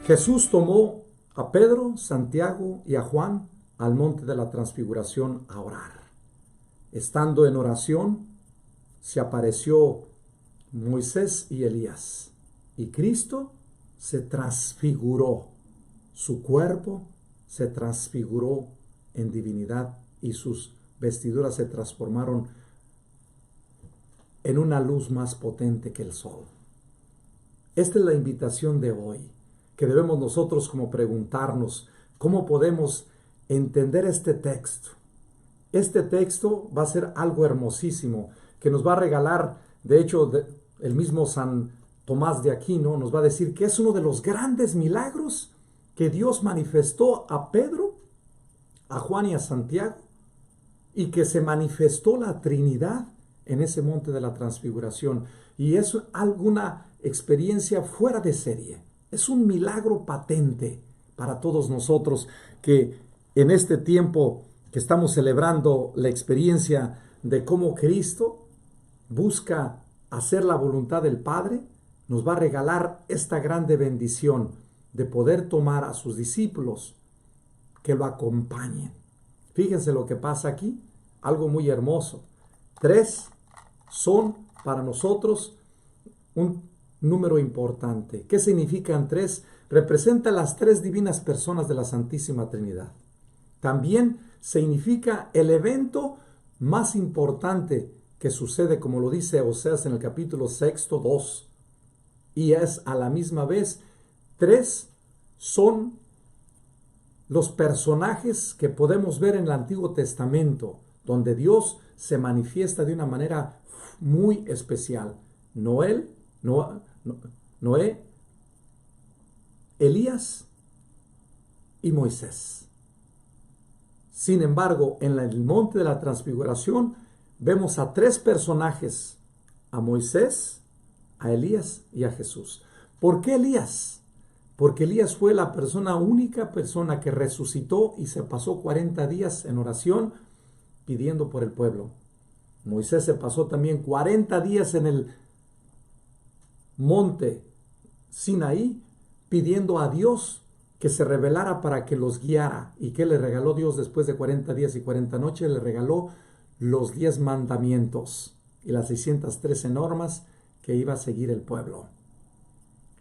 Jesús tomó a Pedro, Santiago y a Juan al monte de la transfiguración a orar. Estando en oración, se apareció Moisés y Elías, y Cristo se transfiguró. Su cuerpo se transfiguró en divinidad y sus vestiduras se transformaron en una luz más potente que el sol. Esta es la invitación de hoy, que debemos nosotros como preguntarnos cómo podemos entender este texto. Este texto va a ser algo hermosísimo que nos va a regalar, de hecho, el mismo San Tomás de Aquino nos va a decir que es uno de los grandes milagros que Dios manifestó a Pedro, a Juan y a Santiago, y que se manifestó la Trinidad en ese monte de la transfiguración. Y es alguna experiencia fuera de serie. Es un milagro patente para todos nosotros que en este tiempo que estamos celebrando la experiencia de cómo Cristo busca hacer la voluntad del Padre, nos va a regalar esta grande bendición de poder tomar a sus discípulos que lo acompañen. Fíjense lo que pasa aquí, algo muy hermoso. 3 son para nosotros un número importante. ¿Qué significan 3? Representa las 3 divinas personas de la Santísima Trinidad. También significa el evento más importante que sucede, como lo dice Oseas en el capítulo 6:2. Y es a la misma vez 3 son los personajes que podemos ver en el Antiguo Testamento, donde Dios se manifiesta de una manera muy especial. Noé, Elías y Moisés. Sin embargo, en el monte de la transfiguración vemos a 3 personajes, a Moisés, a Elías y a Jesús. ¿Por qué Elías? Porque Elías fue la única persona que resucitó y se pasó 40 días en oración pidiendo por el pueblo. Moisés se pasó también 40 días en el monte Sinaí pidiendo a Dios que se revelara para que los guiara. ¿Y qué le regaló Dios después de 40 días y 40 noches? Le regaló los 10 mandamientos y las 613 normas que iba a seguir el pueblo.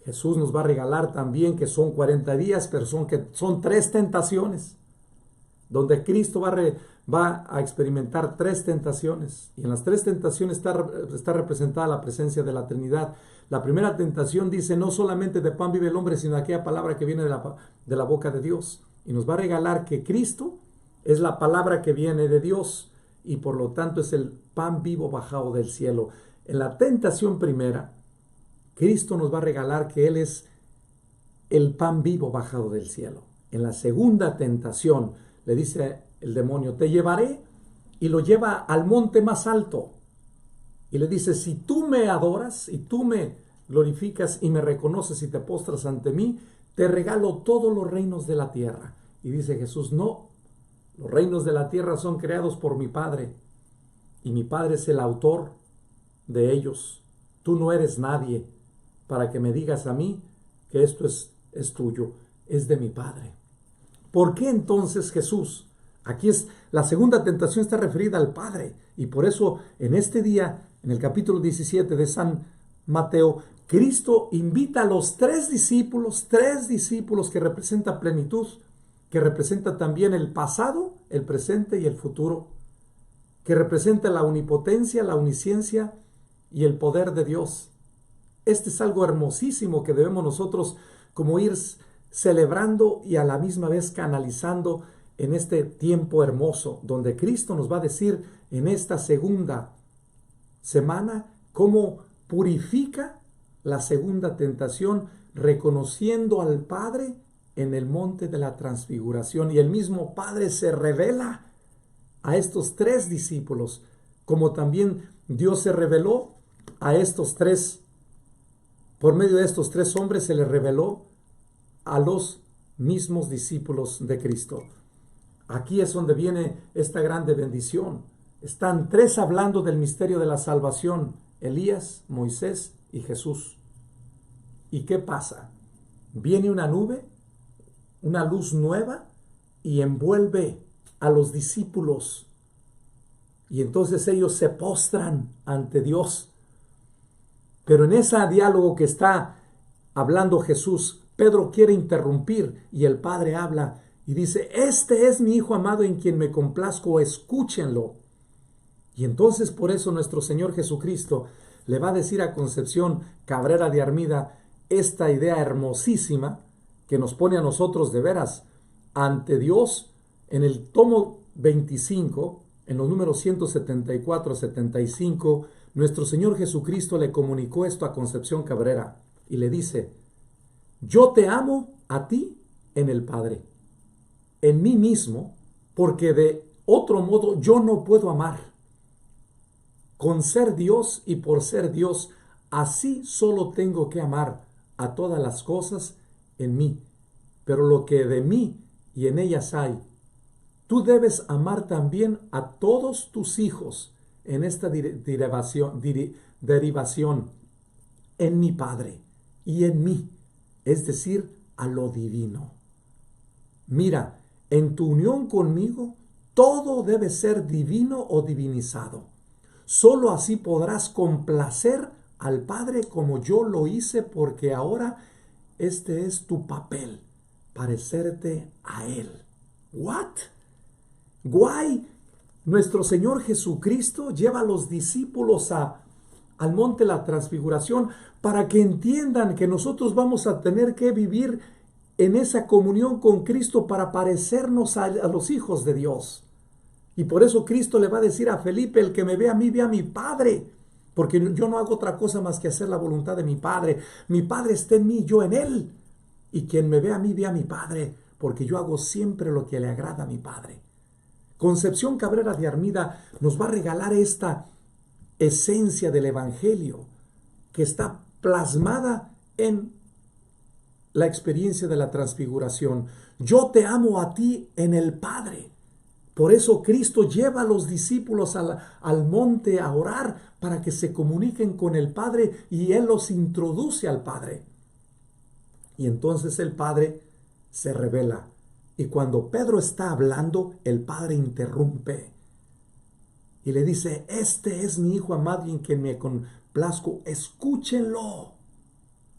Jesús nos va a regalar también que son 40 días, pero son 3 tentaciones, donde Cristo va a experimentar 3 tentaciones. Y en las 3 tentaciones está representada la presencia de la Trinidad. La primera tentación dice, no solamente de pan vive el hombre, sino de aquella palabra que viene de la boca de Dios. Y nos va a regalar que Cristo es la palabra que viene de Dios y por lo tanto es el pan vivo bajado del cielo. En la tentación primera, Cristo nos va a regalar que Él es el pan vivo bajado del cielo. En la segunda tentación le dice el demonio, te llevaré, y lo lleva al monte más alto. Y le dice, si tú me adoras y tú me glorificas y me reconoces y te postras ante mí, te regalo todos los reinos de la tierra. Y dice Jesús, no, los reinos de la tierra son creados por mi Padre y mi Padre es el autor de ellos. Tú no eres nadie para que me digas a mí que esto es tuyo, es de mi Padre. ¿Por qué entonces Jesús? Aquí es la segunda tentación, está referida al Padre. Y por eso en este día, en el capítulo 17 de San Mateo, Cristo invita a los 3 discípulos que representan plenitud, que representa también el pasado, el presente y el futuro, que representa la omnipotencia, la omnisciencia y el poder de Dios. Este es algo hermosísimo que debemos nosotros como ir celebrando y a la misma vez canalizando en este tiempo hermoso, donde Cristo nos va a decir en esta segunda semana cómo purifica la segunda tentación, reconociendo al Padre en el monte de la transfiguración. Y el mismo Padre se revela a estos 3 discípulos, como también Dios se reveló a estos 3. Por medio de estos 3 hombres se les reveló a los mismos discípulos de Cristo. Aquí es donde viene esta grande bendición. Están 3 hablando del misterio de la salvación: Elías, Moisés y Jesús. ¿Y qué pasa? viene una nube, una luz nueva, y envuelve a los discípulos. Y entonces ellos se postran ante Dios. Pero en ese diálogo que está hablando Jesús, Pedro quiere interrumpir y el Padre habla y dice: este es mi Hijo amado en quien me complazco, escúchenlo. Y entonces por eso nuestro Señor Jesucristo le va a decir a Concepción Cabrera de Armida esta idea hermosísima que nos pone a nosotros de veras ante Dios. En el tomo 25, en los números 174, 75, nuestro Señor Jesucristo le comunicó esto a Concepción Cabrera y le dice: yo te amo a ti en el Padre, en mí mismo, porque de otro modo yo no puedo amar. Con ser Dios y por ser Dios, así solo tengo que amar a todas las cosas en mí. Pero lo que de mí y en ellas hay, tú debes amar también a todos tus hijos en esta derivación en mi Padre y en mí, es decir, a lo divino. Mira, en tu unión conmigo, todo debe ser divino o divinizado. Solo así podrás complacer al Padre como yo lo hice, porque ahora este es tu papel, parecerte a Él. ¿What? Guay. Nuestro Señor Jesucristo lleva a los discípulos al monte de la transfiguración para que entiendan que nosotros vamos a tener que vivir en esa comunión con Cristo para parecernos a los hijos de Dios. Y por eso Cristo le va a decir a Felipe: el que me ve a mí, ve a mi Padre, porque yo no hago otra cosa más que hacer la voluntad de mi Padre. Mi Padre está en mí, yo en Él. Y quien me ve a mí, ve a mi Padre, porque yo hago siempre lo que le agrada a mi Padre. Concepción Cabrera de Armida nos va a regalar esta esencia del Evangelio que está plasmada en la experiencia de la transfiguración. Yo te amo a ti en el Padre. Por eso Cristo lleva a los discípulos al monte a orar para que se comuniquen con el Padre, y Él los introduce al Padre. Y entonces el Padre se revela. Y cuando Pedro está hablando, el Padre interrumpe y le dice: este es mi Hijo amado en quien me complazco, escúchenlo,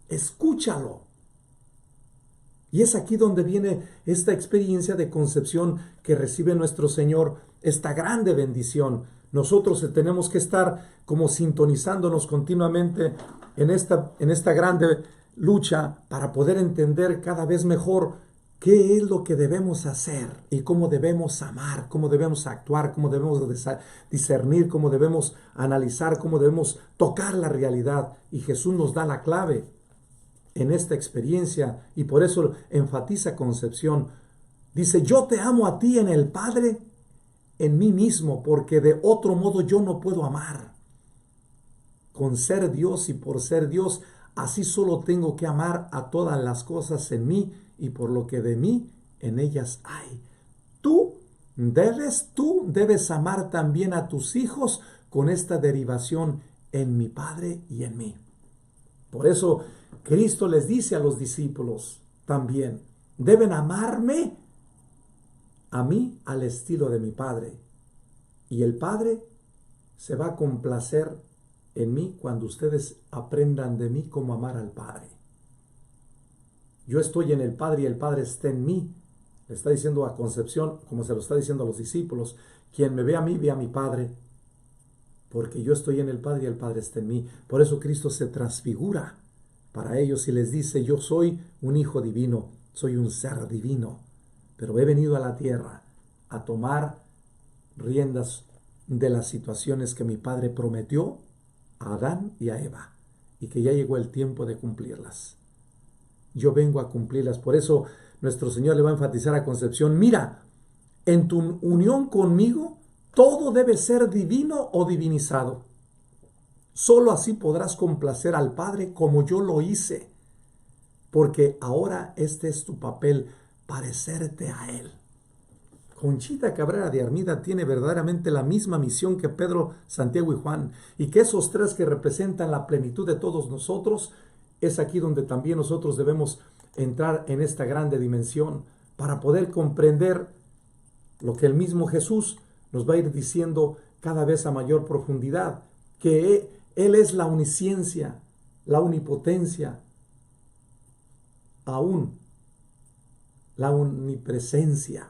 escúchalo. Y es aquí donde viene esta experiencia de concepción que recibe nuestro Señor, esta grande bendición. Nosotros tenemos que estar como sintonizándonos continuamente en esta grande lucha para poder entender cada vez mejor qué es lo que debemos hacer y cómo debemos amar, cómo debemos actuar, cómo debemos discernir, cómo debemos analizar, cómo debemos tocar la realidad. Y Jesús nos da la clave en esta experiencia, y por eso enfatiza Concepción. Dice: yo te amo a ti en el Padre, en mí mismo, porque de otro modo yo no puedo amar. Con ser Dios y por ser Dios, así solo tengo que amar a todas las cosas en mí y por lo que de mí en ellas hay. Tú debes amar también a tus hijos con esta derivación en mi Padre y en mí. Por eso Cristo les dice a los discípulos también: deben amarme a mí al estilo de mi Padre. Y el Padre se va a complacer en mí cuando ustedes aprendan de mí cómo amar al Padre. Yo estoy en el Padre y el Padre está en mí. Le está diciendo a Concepción, como se lo está diciendo a los discípulos: quien me ve a mí, ve a mi Padre, porque yo estoy en el Padre y el Padre está en mí. Por eso Cristo se transfigura para ellos y les dice: yo soy un hijo divino, soy un ser divino, pero he venido a la tierra a tomar riendas de las situaciones que mi Padre prometió a Adán y a Eva, y que ya llegó el tiempo de cumplirlas. Yo vengo a cumplirlas. Por eso nuestro Señor le va a enfatizar a Concepción: mira, en tu unión conmigo todo debe ser divino o divinizado. Solo así podrás complacer al Padre como yo lo hice, porque ahora este es tu papel, parecerte a Él. Conchita Cabrera de Armida tiene verdaderamente la misma misión que Pedro, Santiago y Juan, y que esos tres que representan la plenitud de todos nosotros, es aquí donde también nosotros debemos entrar en esta grande dimensión, para poder comprender lo que el mismo Jesús nos va a ir diciendo cada vez a mayor profundidad, que Él es la omnisciencia, la omnipotencia, aún la omnipresencia.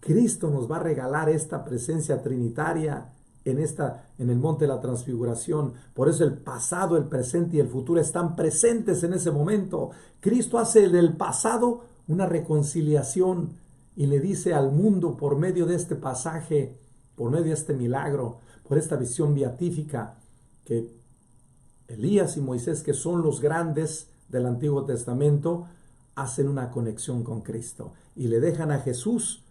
Cristo nos va a regalar esta presencia trinitaria en el monte de la transfiguración. Por eso el pasado, el presente y el futuro están presentes en ese momento. Cristo hace del pasado una reconciliación y le dice al mundo por medio de este pasaje, por medio de este milagro, por esta visión beatífica, que Elías y Moisés, que son los grandes del Antiguo Testamento, hacen una conexión con Cristo y le dejan a Jesús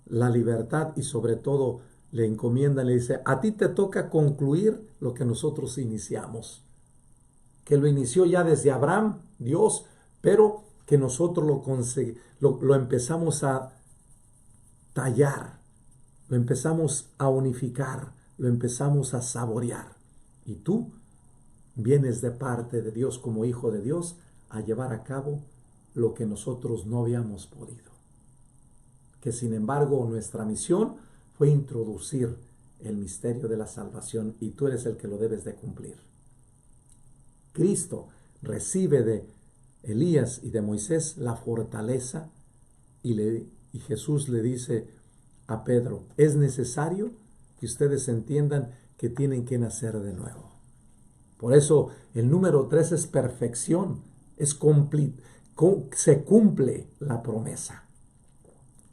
la libertad y sobre todo le encomiendan, le dice, a ti te toca concluir lo que nosotros iniciamos, que lo inició ya desde Abraham, Dios, pero que nosotros lo empezamos a tallar, lo empezamos a unificar, lo empezamos a saborear. Y tú vienes de parte de Dios como hijo de Dios a llevar a cabo lo que nosotros no habíamos podido. Que sin embargo nuestra misión fue introducir el misterio de la salvación y tú eres el que lo debes de cumplir. Cristo recibe de Elías y de Moisés la fortaleza y Jesús le dice a Pedro, es necesario que ustedes entiendan que tienen que nacer de nuevo. Por eso el número 3 es perfección, se cumple la promesa.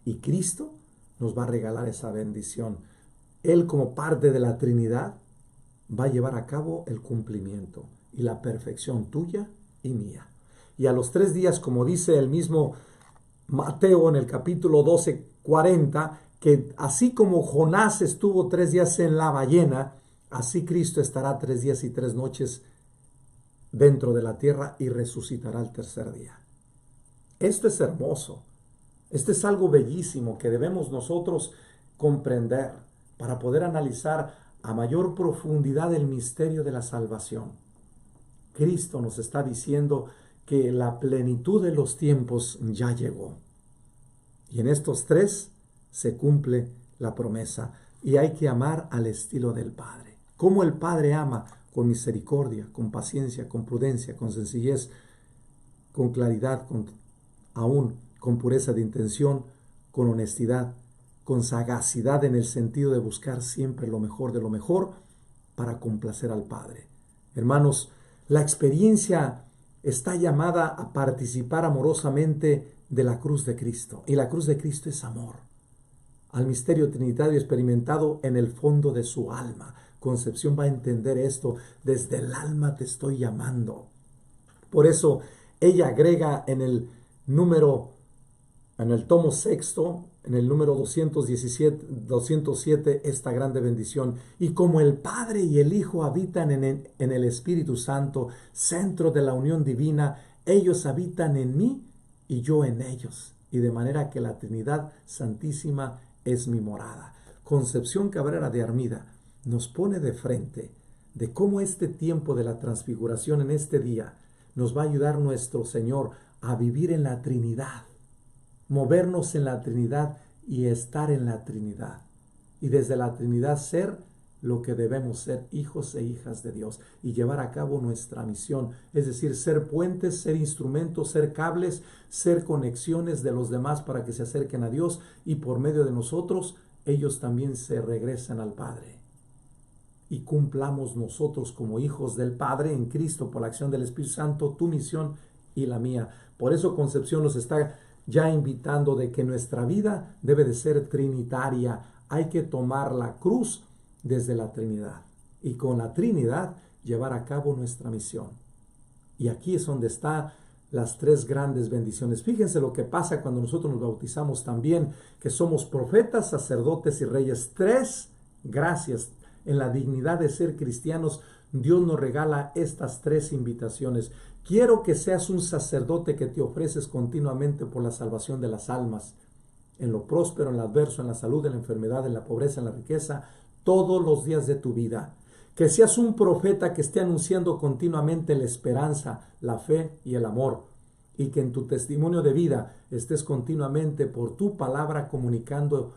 Y Cristo nos va a regalar esa bendición. Él como parte de la Trinidad va a llevar a cabo el cumplimiento y la perfección tuya y mía. Y a los 3 días, como dice el mismo Mateo en el capítulo 12:40, que así como Jonás estuvo 3 días en la ballena, así Cristo estará 3 días y 3 noches dentro de la tierra y resucitará al tercer día. Esto es hermoso. Esto es algo bellísimo que debemos nosotros comprender para poder analizar a mayor profundidad el misterio de la salvación. Cristo nos está diciendo que la plenitud de los tiempos ya llegó. Y en estos 3 se cumple la promesa. Y hay que amar al estilo del Padre. Como el Padre ama, con misericordia, con paciencia, con prudencia, con sencillez, con claridad, aún con pureza de intención, con honestidad, con sagacidad en el sentido de buscar siempre lo mejor de lo mejor para complacer al Padre. Hermanos, la experiencia está llamada a participar amorosamente de la cruz de Cristo. Y la cruz de Cristo es amor al misterio trinitario experimentado en el fondo de su alma. Concepción va a entender esto. Desde el alma te estoy llamando. Por eso ella agrega en el tomo 6, en el número 207, esta grande bendición. Y como el Padre y el Hijo habitan en el Espíritu Santo, centro de la unión divina, ellos habitan en mí y yo en ellos. Y de manera que la Trinidad Santísima es mi morada. Concepción Cabrera de Armida nos pone de frente de cómo este tiempo de la transfiguración en este día nos va a ayudar nuestro Señor a vivir en la Trinidad, movernos en la Trinidad y estar en la Trinidad. Y desde la Trinidad ser lo que debemos ser, hijos e hijas de Dios, y llevar a cabo nuestra misión, es decir, ser puentes, ser instrumentos, ser cables, ser conexiones de los demás para que se acerquen a Dios y por medio de nosotros ellos también se regresan al Padre. Y cumplamos nosotros como hijos del Padre en Cristo por la acción del Espíritu Santo tu misión y la mía. Por eso Concepción nos está ya invitando de que nuestra vida debe de ser trinitaria. Hay que tomar la cruz desde la Trinidad y con la Trinidad llevar a cabo nuestra misión. Y aquí es donde están las 3 grandes bendiciones. Fíjense lo que pasa cuando nosotros nos bautizamos también, que somos profetas, sacerdotes y reyes. 3 gracias en la dignidad de ser cristianos. Dios nos regala estas 3 invitaciones. Quiero que seas un sacerdote que te ofreces continuamente por la salvación de las almas, en lo próspero, en lo adverso, en la salud, en la enfermedad, en la pobreza, en la riqueza, todos los días de tu vida. Que seas un profeta que esté anunciando continuamente la esperanza, la fe y el amor y que en tu testimonio de vida estés continuamente por tu palabra comunicando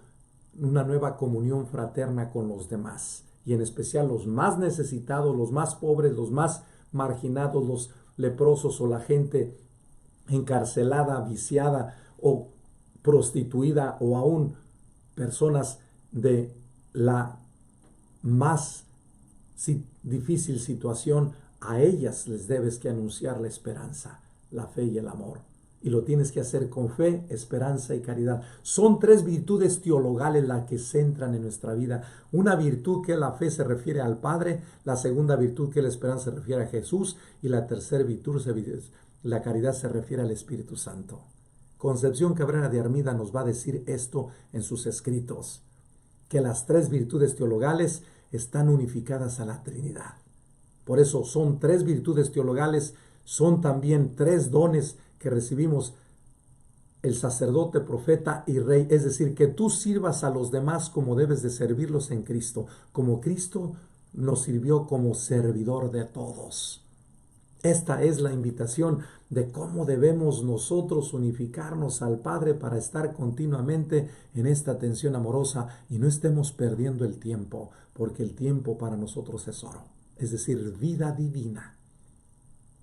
una nueva comunión fraterna con los demás, y en especial los más necesitados, los más pobres, los más marginados, los leprosos o la gente encarcelada, viciada o prostituida, o aún personas de la más difícil situación. A ellas les debes que anunciar la esperanza, la fe y el amor. Y lo tienes que hacer con fe, esperanza y caridad. Son 3 virtudes teologales las que centran en nuestra vida. Una virtud que la fe se refiere al Padre, la segunda virtud que la esperanza se refiere a Jesús, y la tercera virtud, la caridad, se refiere al Espíritu Santo. Concepción Cabrera de Armida nos va a decir esto en sus escritos, que las 3 virtudes teologales están unificadas a la Trinidad. Por eso son 3 virtudes teologales, son también 3 dones que recibimos el sacerdote, profeta y rey. Es decir, que tú sirvas a los demás como debes de servirlos en Cristo, como Cristo nos sirvió como servidor de todos. Esta es la invitación de cómo debemos nosotros unificarnos al Padre para estar continuamente en esta atención amorosa y no estemos perdiendo el tiempo, porque el tiempo para nosotros es oro, es decir, vida divina,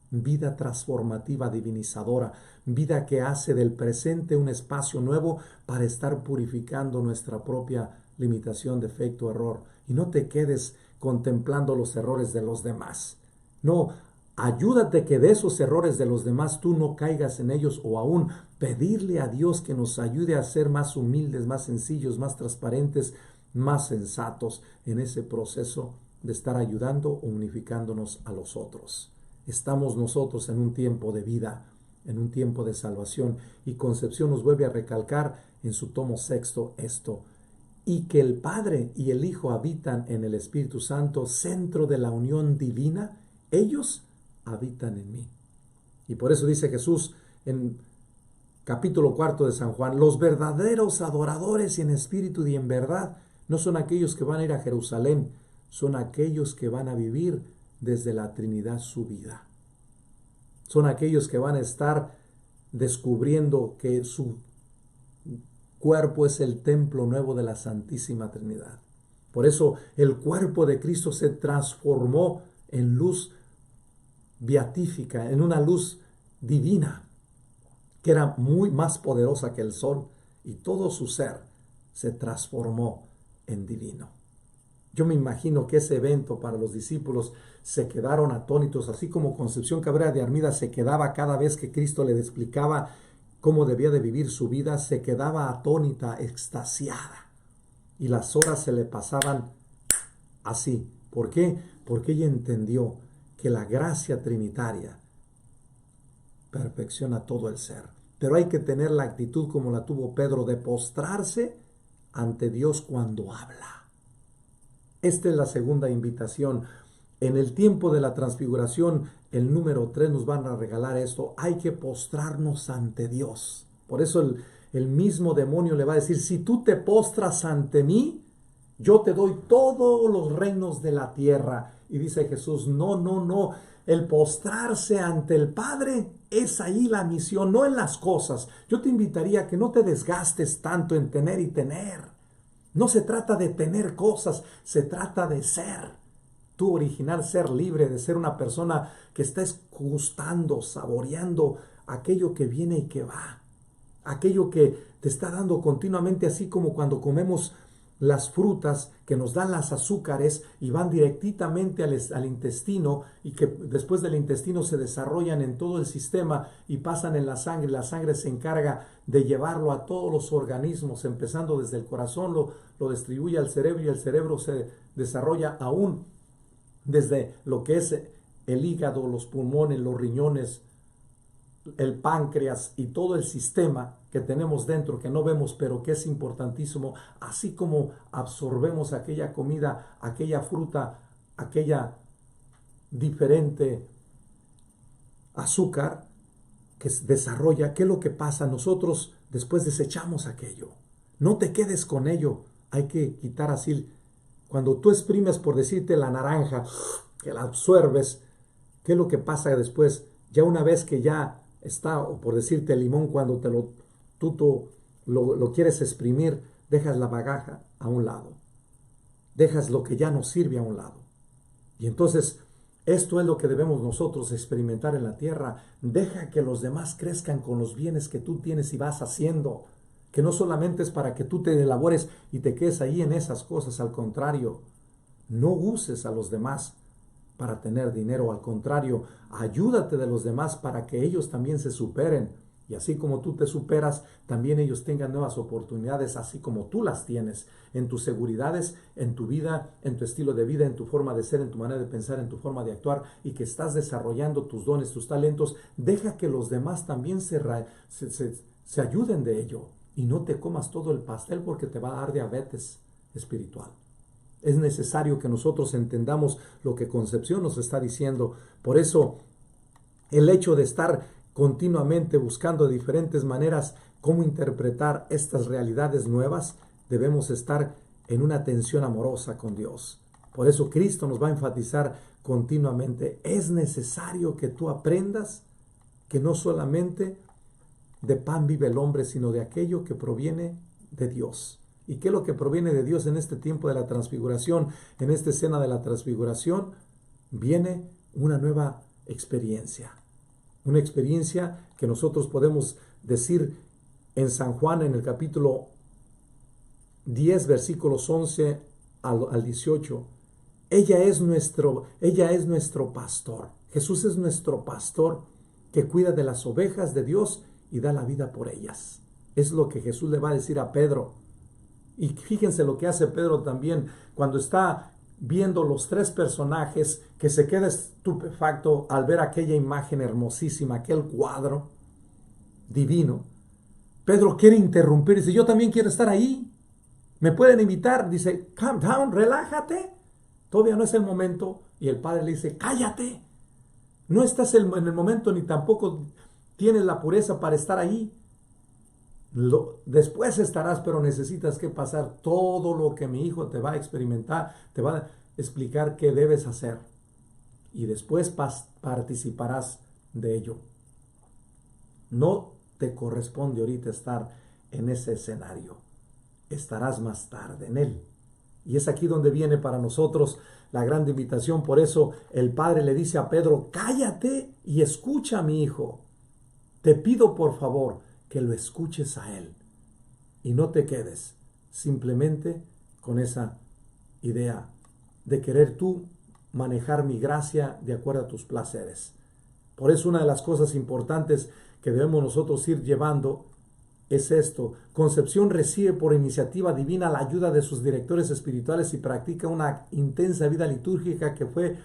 vida transformativa, divinizadora, vida que hace del presente un espacio nuevo para estar purificando nuestra propia limitación, defecto, error. Y no te quedes contemplando los errores de los demás. No, ayúdate que de esos errores de los demás tú no caigas en ellos, o aún pedirle a Dios que nos ayude a ser más humildes, más sencillos, más transparentes, más sensatos en ese proceso de estar ayudando o unificándonos a los otros. Estamos nosotros en un tiempo de vida, en un tiempo de salvación, y Concepción nos vuelve a recalcar en su tomo 6 esto: y que el Padre y el Hijo habitan en el Espíritu Santo, centro de la unión divina. Ellos habitan en mí. Y por eso dice Jesús en capítulo 4 de San Juan: los verdaderos adoradores en espíritu y en verdad no son aquellos que van a ir a Jerusalén, son aquellos que van a vivir desde la Trinidad su vida. Son aquellos que van a estar descubriendo que su cuerpo es el templo nuevo de la Santísima Trinidad. Por eso el cuerpo de Cristo se transformó en luz beatífica, en una luz divina, que era muy más poderosa que el sol, y todo su ser se transformó en divino. Yo me imagino que ese evento para los discípulos se quedaron atónitos, así como Concepción Cabrera de Armida se quedaba cada vez que Cristo le explicaba cómo debía de vivir su vida, se quedaba atónita, extasiada, y las horas se le pasaban así. ¿Por qué? Porque ella entendió que la gracia trinitaria perfecciona todo el ser. Pero hay que tener la actitud como la tuvo Pedro, de postrarse ante Dios cuando habla. Esta es la segunda invitación. En el tiempo de la transfiguración, el número 3 nos van a regalar esto: hay que postrarnos ante Dios. Por eso el mismo demonio le va a decir: si tú te postras ante mí, yo te doy todos los reinos de la tierra. Y dice Jesús: no, no, no. El postrarse ante el Padre es ahí la misión, no en las cosas. Yo te invitaría a que no te desgastes tanto en tener y tener. No se trata de tener cosas, se trata de ser. Tu original ser libre, de ser una persona que está gustando, saboreando aquello que viene y que va. Aquello que te está dando continuamente, así como cuando comemos las frutas que nos dan las azúcares y van directamente al intestino, y que después del intestino se desarrollan en todo el sistema y pasan en la sangre. La sangre se encarga de llevarlo a todos los organismos, empezando desde el corazón, lo distribuye al cerebro, y el cerebro se desarrolla aún desde lo que es el hígado, los pulmones, los riñones, el páncreas y todo el sistema que tenemos dentro, que no vemos, pero que es importantísimo. Así como absorbemos aquella comida, aquella fruta, aquella diferente azúcar que se desarrolla, ¿qué es lo que pasa? Nosotros después desechamos aquello. No te quedes con ello. Hay que quitar así. Cuando tú exprimes, por decirte, la naranja, que la absorbes, ¿qué es lo que pasa después? Ya una vez que ya está, o por decirte limón, cuando tú lo quieres exprimir, dejas la bagaja a un lado, dejas lo que ya no sirve a un lado. Y entonces, esto es lo que debemos nosotros experimentar en la tierra. Deja que los demás crezcan con los bienes que tú tienes y vas haciendo, que no solamente es para que tú te elabores y te quedes ahí en esas cosas. Al contrario, no uses a los demás para tener dinero. Al contrario, ayúdate de los demás para que ellos también se superen. Y así como tú te superas, también ellos tengan nuevas oportunidades, así como tú las tienes, en tus seguridades, en tu vida, en tu estilo de vida, en tu forma de ser, en tu manera de pensar, en tu forma de actuar, y que estás desarrollando tus dones, tus talentos. Deja que los demás también se ayuden de ello. Y no te comas todo el pastel, porque te va a dar diabetes espiritual. Es necesario que nosotros entendamos lo que Concepción nos está diciendo. Por eso, el hecho de estar continuamente buscando de diferentes maneras cómo interpretar estas realidades nuevas, debemos estar en una tensión amorosa con Dios. Por eso Cristo nos va a enfatizar continuamente: es necesario que tú aprendas que no solamente de pan vive el hombre, sino de aquello que proviene de Dios. ¿Y qué es lo que proviene de Dios en este tiempo de la transfiguración? En esta escena de la transfiguración viene una nueva experiencia. Una experiencia que nosotros podemos decir en San Juan, en el capítulo 10, versículos 11 al 18. Ella es nuestro pastor. Jesús es nuestro pastor que cuida de las ovejas de Dios y da la vida por ellas. Es lo que Jesús le va a decir a Pedro. Y fíjense lo que hace Pedro también cuando está viendo los tres personajes, que se queda estupefacto al ver aquella imagen hermosísima, aquel cuadro divino. Pedro quiere interrumpir, dice: yo también quiero estar ahí, me pueden invitar. Dice: calm down, relájate, todavía no es el momento. Y el Padre le dice: cállate, no estás en el momento, ni tampoco tienes la pureza para estar ahí. Después estarás, pero necesitas que pasar todo lo que mi hijo te va a experimentar, te va a explicar qué debes hacer, y después participarás de ello. No te corresponde ahorita estar en ese escenario, estarás más tarde en él. Y es aquí donde viene para nosotros la gran invitación. Por eso el Padre le dice a Pedro: cállate y escucha a mi hijo. Te pido por favor que lo escuches a él y no te quedes simplemente con esa idea de querer tú manejar mi gracia de acuerdo a tus placeres. Por eso una de las cosas importantes que debemos nosotros ir llevando es esto: Concepción recibe por iniciativa divina la ayuda de sus directores espirituales y practica una intensa vida litúrgica que fue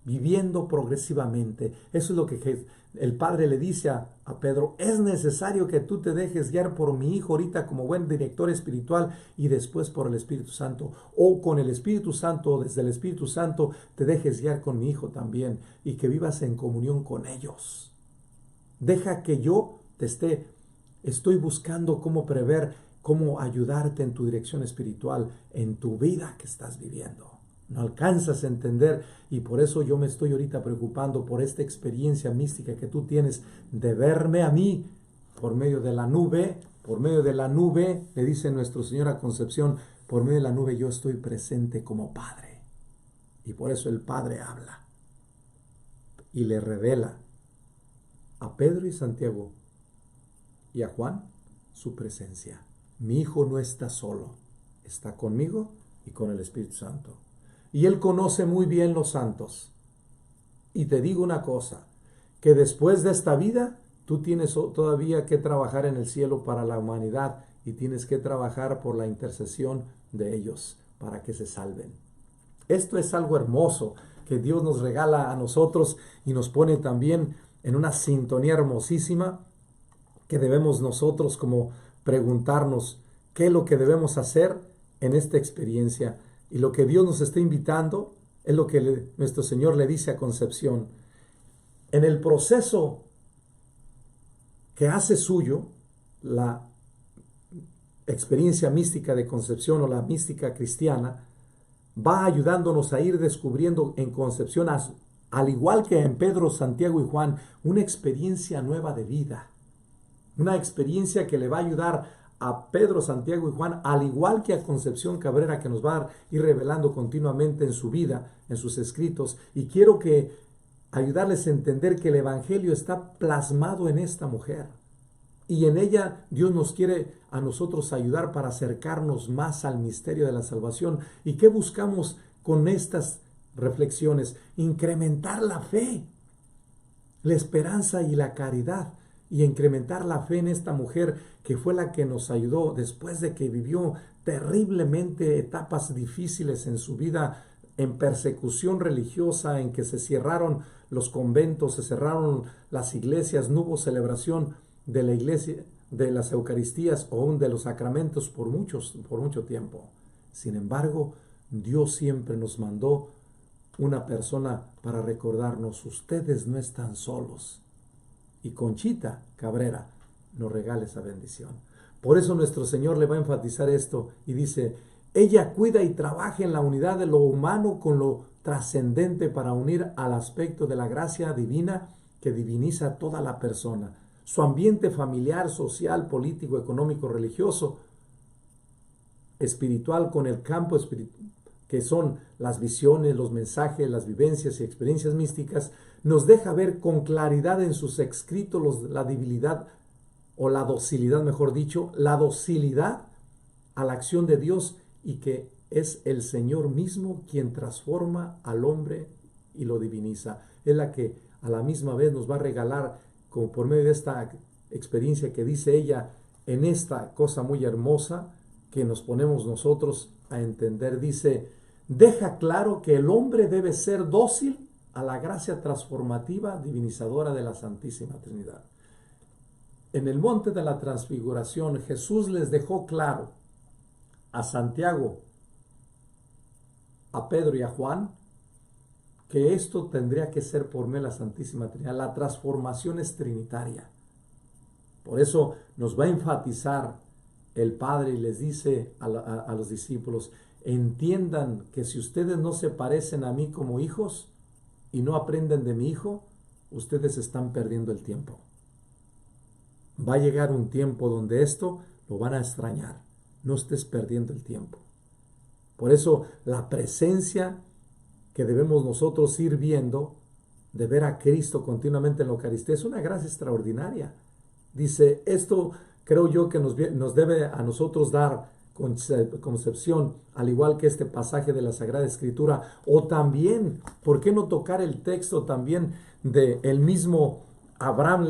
viviendo progresivamente. Eso es lo que el Padre le dice a Pedro: es necesario que tú te dejes guiar por mi hijo ahorita como buen director espiritual, y después por el Espíritu Santo, o con el Espíritu Santo, o desde el Espíritu Santo te dejes guiar con mi hijo también, y que vivas en comunión con ellos. Deja que yo estoy buscando cómo prever, cómo ayudarte en tu dirección espiritual, en tu vida que estás viviendo. No alcanzas a entender, y por eso yo me estoy ahorita preocupando por esta experiencia mística que tú tienes de verme a mí por medio de la nube. Por medio de la nube, le dice Nuestra Señora Concepción, por medio de la nube yo estoy presente como Padre. Y por eso el Padre habla y le revela a Pedro y Santiago y a Juan su presencia. Mi hijo no está solo, está conmigo y con el Espíritu Santo. Y Él conoce muy bien los santos. Y te digo una cosa, que después de esta vida, tú tienes todavía que trabajar en el cielo para la humanidad, y tienes que trabajar por la intercesión de ellos para que se salven. Esto es algo hermoso que Dios nos regala a nosotros, y nos pone también en una sintonía hermosísima, que debemos nosotros como preguntarnos qué es lo que debemos hacer en esta experiencia. Y lo que Dios nos está invitando es lo que nuestro Señor le dice a Concepción. En el proceso que hace suyo la experiencia mística de Concepción, o la mística cristiana, va ayudándonos a ir descubriendo en Concepción al igual que en Pedro, Santiago y Juan, una experiencia nueva de vida. Una experiencia que le va a ayudar a Pedro, Santiago y Juan, al igual que a Concepción Cabrera, que nos va a ir revelando continuamente en su vida, en sus escritos. Y quiero que ayudarles a entender que el Evangelio está plasmado en esta mujer. Y en ella Dios nos quiere a nosotros ayudar para acercarnos más al misterio de la salvación. ¿Y qué buscamos con estas reflexiones? Incrementar la fe, la esperanza y la caridad. Y incrementar la fe en esta mujer que fue la que nos ayudó después de que vivió terriblemente etapas difíciles en su vida, en persecución religiosa, en que se cerraron los conventos, se cerraron las iglesias, no hubo celebración de la iglesia, de las Eucaristías o aún de los sacramentos por mucho tiempo. Sin embargo, Dios siempre nos mandó una persona para recordarnos: ustedes no están solos. Y Conchita Cabrera nos regala esa bendición. Por eso nuestro Señor le va a enfatizar esto y dice: ella cuida y trabaja en la unidad de lo humano con lo trascendente para unir al aspecto de la gracia divina que diviniza a toda la persona. Su ambiente familiar, social, político, económico, religioso, espiritual, con el campo espiritual, que son las visiones, los mensajes, las vivencias y experiencias místicas, nos deja ver con claridad en sus escritos la debilidad o la docilidad, mejor dicho, la docilidad a la acción de Dios, y que es el Señor mismo quien transforma al hombre y lo diviniza. Es la que a la misma vez nos va a regalar, como por medio de esta experiencia que dice ella, en esta cosa muy hermosa que nos ponemos nosotros a entender. Dice: deja claro que el hombre debe ser dócil a la gracia transformativa, divinizadora de la Santísima Trinidad. En el monte de la Transfiguración, Jesús les dejó claro a Santiago, a Pedro y a Juan que esto tendría que ser por medio de la Santísima Trinidad. La transformación es trinitaria. Por eso nos va a enfatizar el Padre y les dice a los discípulos: entiendan que si ustedes no se parecen a mí como hijos y no aprenden de mi Hijo, ustedes están perdiendo el tiempo. Va a llegar un tiempo donde esto lo van a extrañar. No estés perdiendo el tiempo. Por eso la presencia que debemos nosotros ir viendo, de ver a Cristo continuamente en la Eucaristía, es una gracia extraordinaria. Dice, esto creo yo que nos debe a nosotros dar concepción, al igual que este pasaje de la Sagrada Escritura, o también, ¿por qué no tocar el texto también de el mismo Abraham?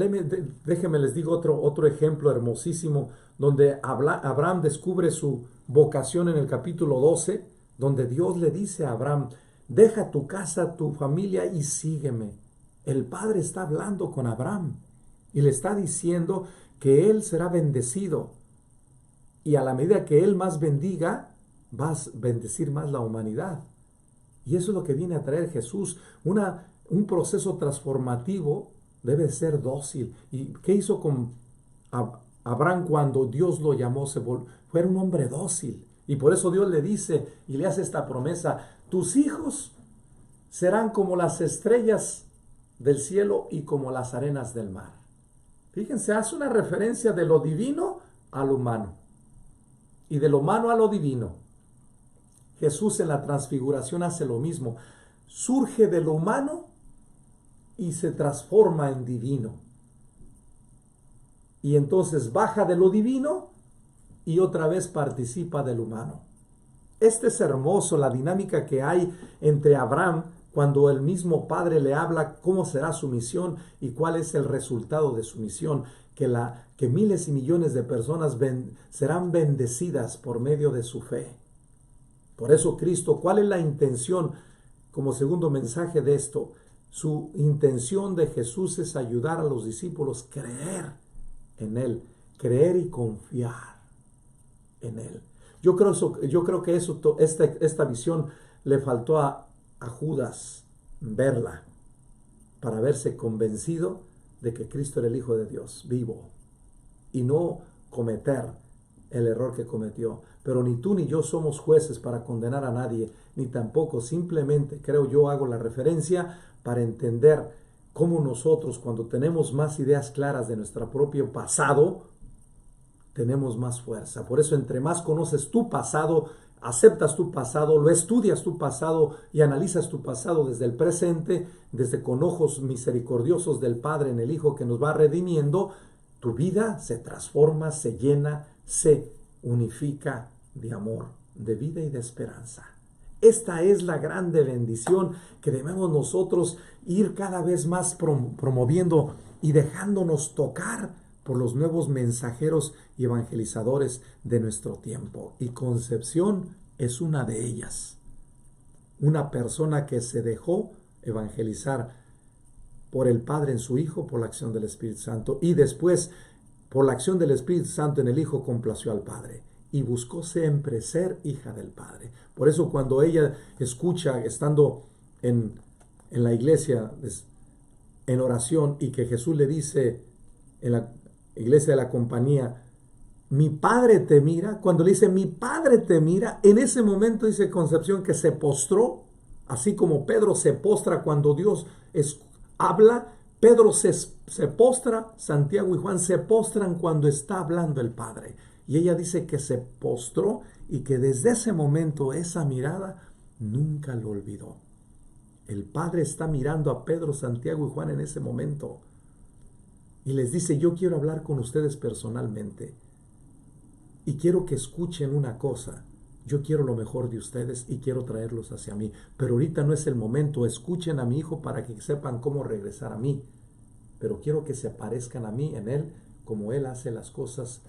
Déjenme les digo otro ejemplo hermosísimo, donde Abraham descubre su vocación en el capítulo 12, donde Dios le dice a Abraham: deja tu casa, tu familia y sígueme. El Padre está hablando con Abraham y le está diciendo que él será bendecido. Y a la medida que él más bendiga, vas a bendecir más la humanidad. Y eso es lo que viene a traer Jesús. Un proceso transformativo debe ser dócil. ¿Y qué hizo con Abraham cuando Dios lo llamó? Fue un hombre dócil. Y por eso Dios le dice y le hace esta promesa: tus hijos serán como las estrellas del cielo y como las arenas del mar. Fíjense, hace una referencia de lo divino a lo humano y de lo humano a lo divino. Jesús en la transfiguración hace lo mismo. Surge de lo humano y se transforma en divino. Y entonces baja de lo divino y otra vez participa del humano. Este es hermoso, la dinámica que hay entre Abraham cuando el mismo Padre le habla cómo será su misión y cuál es el resultado de su misión, que miles y millones de personas serán bendecidas por medio de su fe. Por eso Cristo, ¿cuál es la intención como segundo mensaje de esto? Su intención de Jesús es ayudar a los discípulos a creer en Él, creer y confiar en Él. Yo creo que esta visión le faltó a Judas verla para verse convencido de que Cristo era el Hijo de Dios vivo y no cometer el error que cometió. Pero ni tú ni yo somos jueces para condenar a nadie, ni tampoco, simplemente creo yo hago la referencia para entender cómo nosotros, cuando tenemos más ideas claras de nuestro propio pasado, tenemos más fuerza. Por eso, entre más conoces tu pasado, aceptas tu pasado, lo estudias tu pasado y analizas tu pasado desde el presente, desde con ojos misericordiosos del Padre en el Hijo que nos va redimiendo, tu vida se transforma, se llena, se unifica de amor, de vida y de esperanza. Esta es la grande bendición que debemos nosotros ir cada vez más promoviendo y dejándonos tocar por los nuevos mensajeros y evangelizadores de nuestro tiempo. Y Concepción es una de ellas. Una persona que se dejó evangelizar por el Padre en su Hijo, por la acción del Espíritu Santo. Y después, por la acción del Espíritu Santo en el Hijo, complació al Padre. Y buscó siempre ser hija del Padre. Por eso cuando ella escucha, estando en la iglesia, en oración, y que Jesús le dice en la iglesia de la compañía, mi Padre te mira, cuando le dice mi Padre te mira, en ese momento dice Concepción que se postró, así como Pedro se postra cuando Dios habla, Pedro se postra, Santiago y Juan se postran cuando está hablando el Padre. Y ella dice que se postró y que desde ese momento esa mirada nunca lo olvidó. El Padre está mirando a Pedro, Santiago y Juan en ese momento. Y les dice, yo quiero hablar con ustedes personalmente. Y quiero que escuchen una cosa. Yo quiero lo mejor de ustedes y quiero traerlos hacia mí. Pero ahorita no es el momento. Escuchen a mi hijo para que sepan cómo regresar a mí. Pero quiero que se parezcan a mí en él como él hace las cosas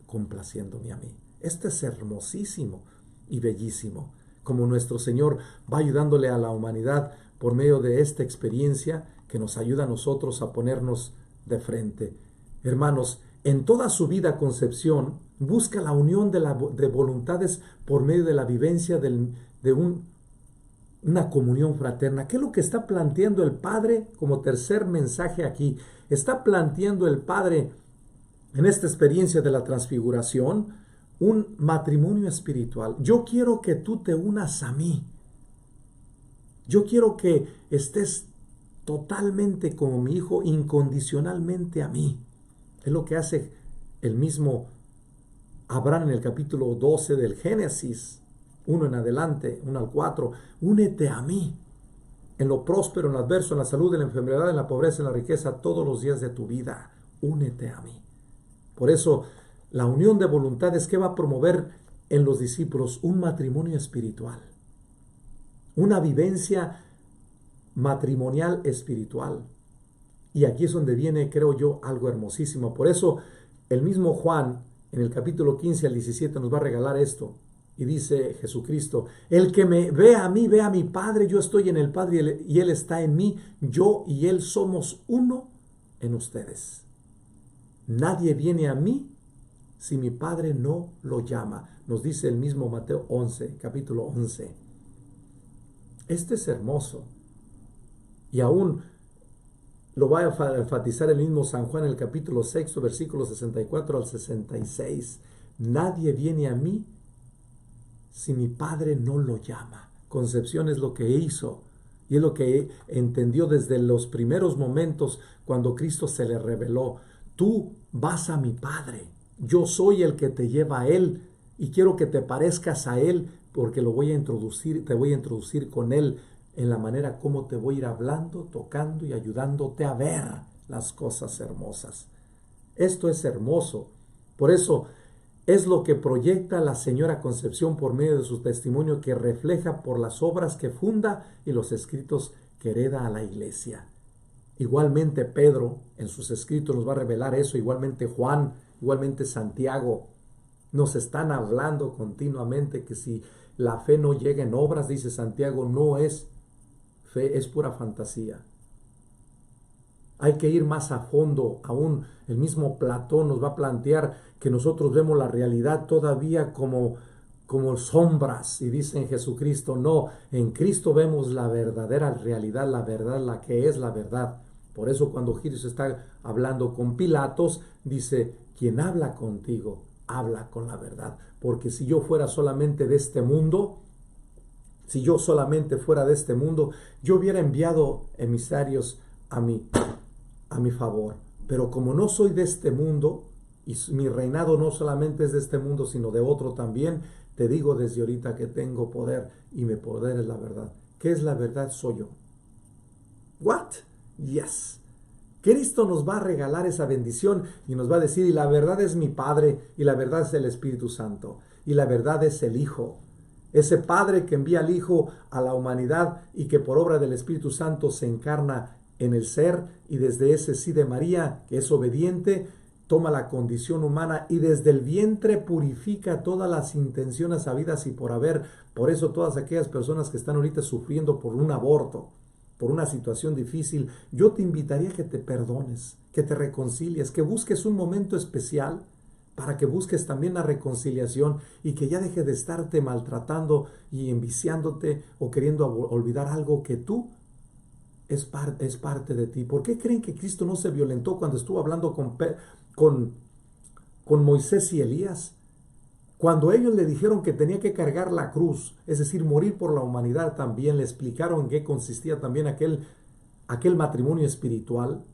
complaciéndome a mí. Este es hermosísimo y bellísimo. Como nuestro Señor va ayudándole a la humanidad por medio de esta experiencia que nos ayuda a nosotros a ponernos de frente. Hermanos, en toda su vida Concepción busca la unión de voluntades por medio de la vivencia de una comunión fraterna. ¿Qué es lo que está planteando el Padre como tercer mensaje aquí? Está planteando el Padre en esta experiencia de la transfiguración un matrimonio espiritual. Yo quiero que tú te unas a mí. Yo quiero que estés totalmente como mi hijo, incondicionalmente a mí. Es lo que hace el mismo Abraham en el capítulo 12 del Génesis, 1 en adelante, 1 al 4. Únete a mí en lo próspero, en lo adverso, en la salud, en la enfermedad, en la pobreza, en la riqueza, todos los días de tu vida. Únete a mí. Por eso, la unión de voluntades que va a promover en los discípulos un matrimonio espiritual, una vivencia matrimonial espiritual. Y aquí es donde viene, creo yo, algo hermosísimo. Por eso, el mismo Juan, en el capítulo 15 al 17, nos va a regalar esto. Y dice Jesucristo, el que me ve a mí, ve a mi Padre, yo estoy en el Padre y Él está en mí, yo y Él somos uno en ustedes. Nadie viene a mí si mi Padre no lo llama. Nos dice el mismo Mateo 11, capítulo 11. Este es hermoso. Y aún lo va a enfatizar el mismo San Juan en el capítulo 6, versículos 64 al 66. Nadie viene a mí si mi Padre no lo llama. Concepción es lo que hizo y es lo que entendió desde los primeros momentos cuando Cristo se le reveló. Tú vas a mi Padre, yo soy el que te lleva a Él y quiero que te parezcas a Él porque te voy a introducir con Él en la manera como te voy a ir hablando, tocando y ayudándote a ver las cosas hermosas. Esto es hermoso. Por eso es lo que proyecta la señora Concepción por medio de su testimonio que refleja por las obras que funda y los escritos que hereda a la iglesia. Igualmente Pedro en sus escritos nos va a revelar eso, igualmente Juan, igualmente Santiago. Nos están hablando continuamente que si la fe no llega en obras, dice Santiago, no es fe, es pura fantasía. Hay que ir más a fondo. Aún el mismo Platón nos va a plantear que nosotros vemos la realidad todavía como sombras. Y dice en Jesucristo, no, en Cristo vemos la verdadera realidad, la verdad, la que es la verdad. Por eso cuando Jesús está hablando con Pilatos, dice, quien habla contigo habla con la verdad. Porque si yo fuera solamente de este mundo, si yo solamente fuera de este mundo, yo hubiera enviado emisarios a mi favor. Pero como no soy de este mundo, y mi reinado no solamente es de este mundo, sino de otro también, te digo desde ahorita que tengo poder, y mi poder es la verdad. ¿Qué es la verdad? Soy yo. What? Yes. Cristo nos va a regalar esa bendición y nos va a decir, y la verdad es mi Padre, y la verdad es el Espíritu Santo, y la verdad es el Hijo. Ese Padre que envía al Hijo a la humanidad y que por obra del Espíritu Santo se encarna en el ser, y desde ese sí de María, que es obediente, toma la condición humana y desde el vientre purifica todas las intenciones habidas y por haber. Por eso todas aquellas personas que están ahorita sufriendo por un aborto, por una situación difícil, yo te invitaría a que te perdones, que te reconcilies, que busques un momento especial para que busques también la reconciliación y que ya deje de estarte maltratando y enviciándote o queriendo olvidar algo que tú es parte de ti. ¿Por qué creen que Cristo no se violentó cuando estuvo hablando con Moisés y Elías? Cuando ellos le dijeron que tenía que cargar la cruz, es decir, morir por la humanidad también, le explicaron en qué consistía también aquel matrimonio espiritual.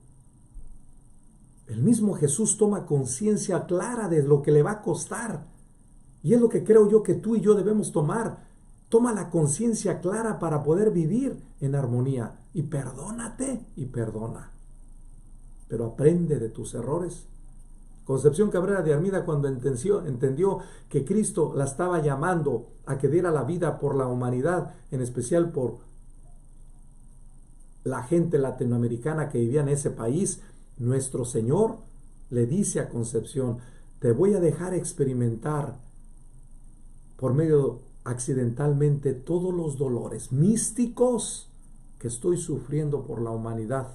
El mismo Jesús toma conciencia clara de lo que le va a costar. Y es lo que creo yo que tú y yo debemos tomar. Toma la conciencia clara para poder vivir en armonía. Y perdónate y perdona. Pero aprende de tus errores. Concepción Cabrera de Armida, cuando entendió que Cristo la estaba llamando a que diera la vida por la humanidad, en especial por la gente latinoamericana que vivía en ese país, nuestro Señor le dice a Concepción, te voy a dejar experimentar por medio accidentalmente todos los dolores místicos que estoy sufriendo por la humanidad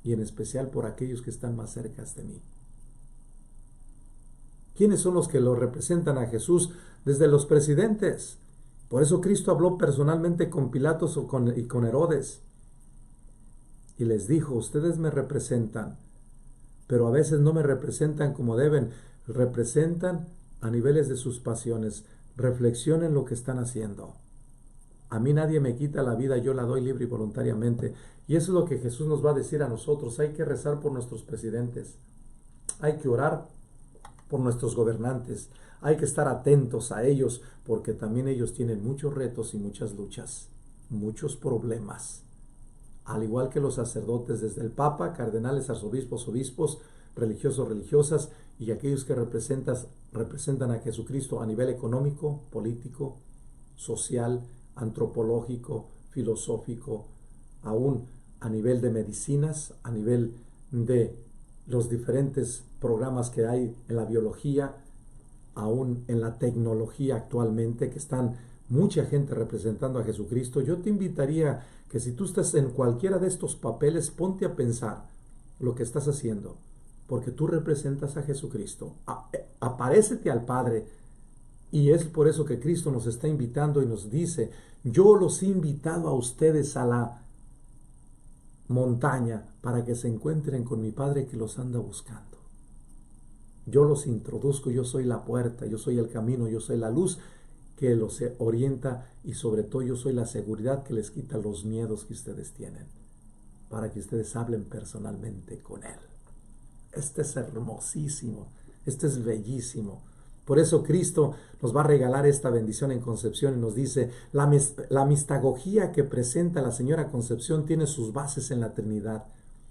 y en especial por aquellos que están más cerca de mí. ¿Quiénes son los que lo representan a Jesús? Desde los presidentes. Por eso Cristo habló personalmente con Pilatos y con Herodes. Y les dijo, ustedes me representan, pero a veces no me representan como deben. Representan a niveles de sus pasiones. Reflexionen lo que están haciendo. A mí nadie me quita la vida, yo la doy libre y voluntariamente. Y eso es lo que Jesús nos va a decir a nosotros. Hay que rezar por nuestros presidentes. Hay que orar por nuestros gobernantes. Hay que estar atentos a ellos porque también ellos tienen muchos retos y muchas luchas, muchos problemas. Al igual que los sacerdotes, desde el Papa, cardenales, arzobispos, obispos, religiosos, religiosas y aquellos que representan a Jesucristo a nivel económico, político, social, antropológico, filosófico, aún a nivel de medicinas, a nivel de los diferentes programas que hay en la biología, aún en la tecnología actualmente, que están mucha gente representando a Jesucristo. Yo te invitaría que si tú estás en cualquiera de estos papeles, ponte a pensar lo que estás haciendo, porque tú representas a Jesucristo. Aparécete al Padre, y es por eso que Cristo nos está invitando y nos dice, yo los he invitado a ustedes a la montaña para que se encuentren con mi Padre que los anda buscando. Yo los introduzco, yo soy la puerta, yo soy el camino, yo soy la luz que los orienta y sobre todo yo soy la seguridad que les quita los miedos que ustedes tienen para que ustedes hablen personalmente con Él. Este es hermosísimo, este es bellísimo. Por eso Cristo nos va a regalar esta bendición en Concepción y nos dice, la mistagogía que presenta la señora Concepción tiene sus bases en la Trinidad.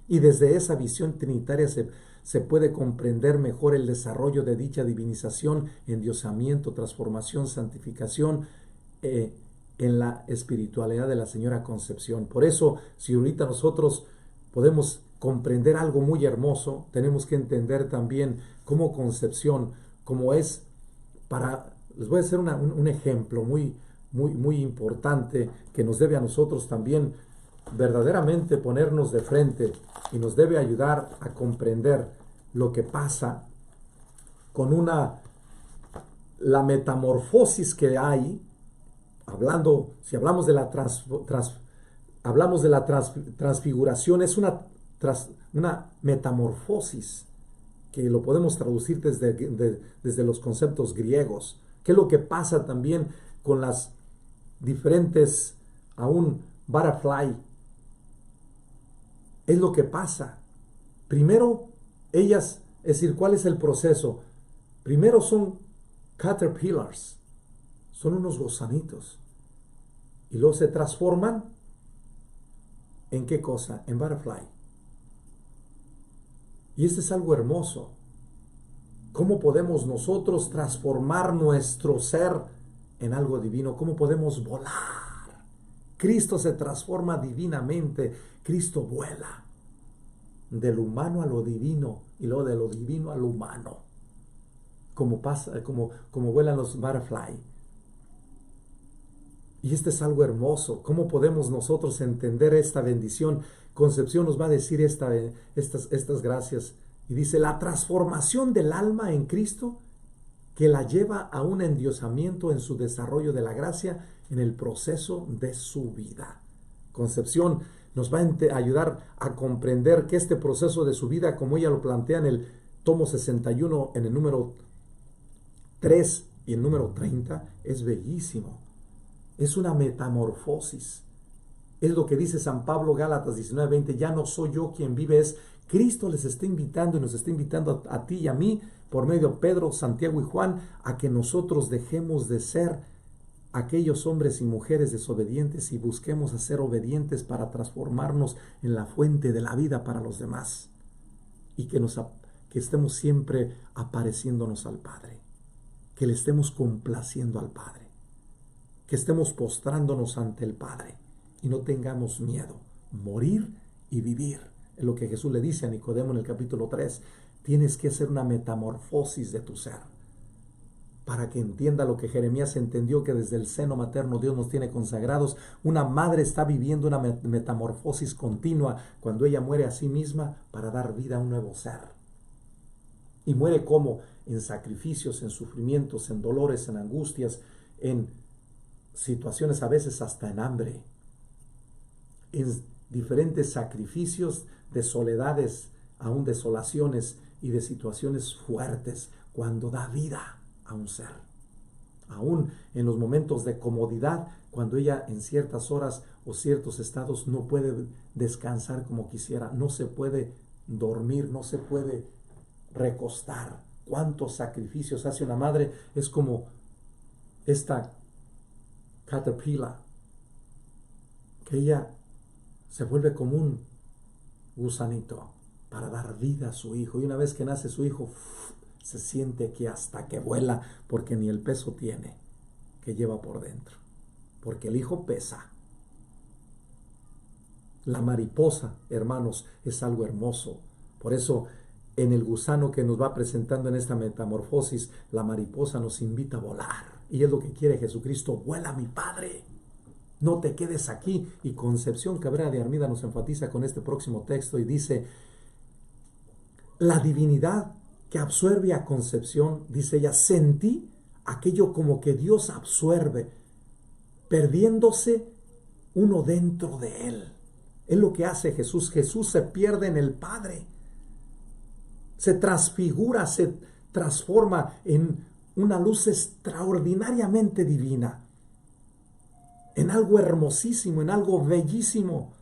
Y desde esa visión trinitaria se puede comprender mejor el desarrollo de dicha divinización, endiosamiento, transformación, santificación en la espiritualidad de la señora Concepción. Por eso, si ahorita nosotros podemos comprender algo muy hermoso, tenemos que entender también cómo Concepción, como es les voy a hacer un ejemplo muy importante que nos debe a nosotros también verdaderamente ponernos de frente y nos debe ayudar a comprender lo que pasa con la metamorfosis que hay, si hablamos de la transfiguración, es una metamorfosis que lo podemos traducir desde los conceptos griegos. ¿Qué es lo que pasa también con las diferentes, aún butterfly? Es lo que pasa. Primero, ellas, es decir, ¿cuál es el proceso? Primero son caterpillars, son unos gusanitos. Y luego se transforman ¿en qué cosa? En butterfly. Y este es algo hermoso. ¿Cómo podemos nosotros transformar nuestro ser en algo divino? ¿Cómo podemos volar? Cristo se transforma divinamente. Cristo vuela del humano a lo divino y luego de lo divino a lo humano. Como pasa, como vuelan los butterfly. Y este es algo hermoso. ¿Cómo podemos nosotros entender esta bendición? Concepción nos va a decir estas gracias. Y dice, la transformación del alma en Cristo que la lleva a un endiosamiento en su desarrollo de la gracia en el proceso de su vida. Concepción nos va a ayudar a comprender que este proceso de su vida, como ella lo plantea en el tomo 61, en el número 3 y el número 30, es bellísimo. Es una metamorfosis. Es lo que dice San Pablo, Gálatas 19:20, ya no soy yo quien vive, es Cristo. Les está invitando y nos está invitando a ti y a mí, por medio de Pedro, Santiago y Juan, a que nosotros dejemos de ser aquellos hombres y mujeres desobedientes y busquemos a ser obedientes para transformarnos en la fuente de la vida para los demás. Y que estemos siempre apareciéndonos al Padre, que le estemos complaciendo al Padre, que estemos postrándonos ante el Padre y no tengamos miedo. Morir y vivir. Es lo que Jesús le dice a Nicodemo en el capítulo 3. Tienes que hacer una metamorfosis de tu ser para que entienda lo que Jeremías entendió, que desde el seno materno Dios nos tiene consagrados. Una madre está viviendo una metamorfosis continua cuando ella muere a sí misma para dar vida a un nuevo ser. Y muere ¿cómo? En sacrificios, en sufrimientos, en dolores, en angustias, en situaciones a veces hasta en hambre, en diferentes sacrificios de soledades, aún desolaciones y de situaciones fuertes, cuando da vida a un ser. Aún en los momentos de comodidad, cuando ella en ciertas horas o ciertos estados no puede descansar como quisiera, no se puede dormir, no se puede recostar. ¿Cuántos sacrificios hace una madre? Es como esta caterpillar, que ella se vuelve como un gusanito para dar vida a su hijo. Y una vez que nace su hijo, se siente que hasta que vuela, porque ni el peso tiene que lleva por dentro, porque el hijo pesa. La mariposa, hermanos, es algo hermoso. Por eso, en el gusano que nos va presentando en esta metamorfosis, la mariposa nos invita a volar. Y es lo que quiere Jesucristo: vuela, mi Padre, no te quedes aquí. Y Concepción Cabrera de Armida nos enfatiza con este próximo texto y dice, la divinidad que absorbe a Concepción, dice ella, sentí aquello como que Dios absorbe, perdiéndose uno dentro de él. Es lo que hace Jesús. Jesús se pierde en el Padre, se transfigura, se transforma en una luz extraordinariamente divina, en algo hermosísimo, en algo bellísimo.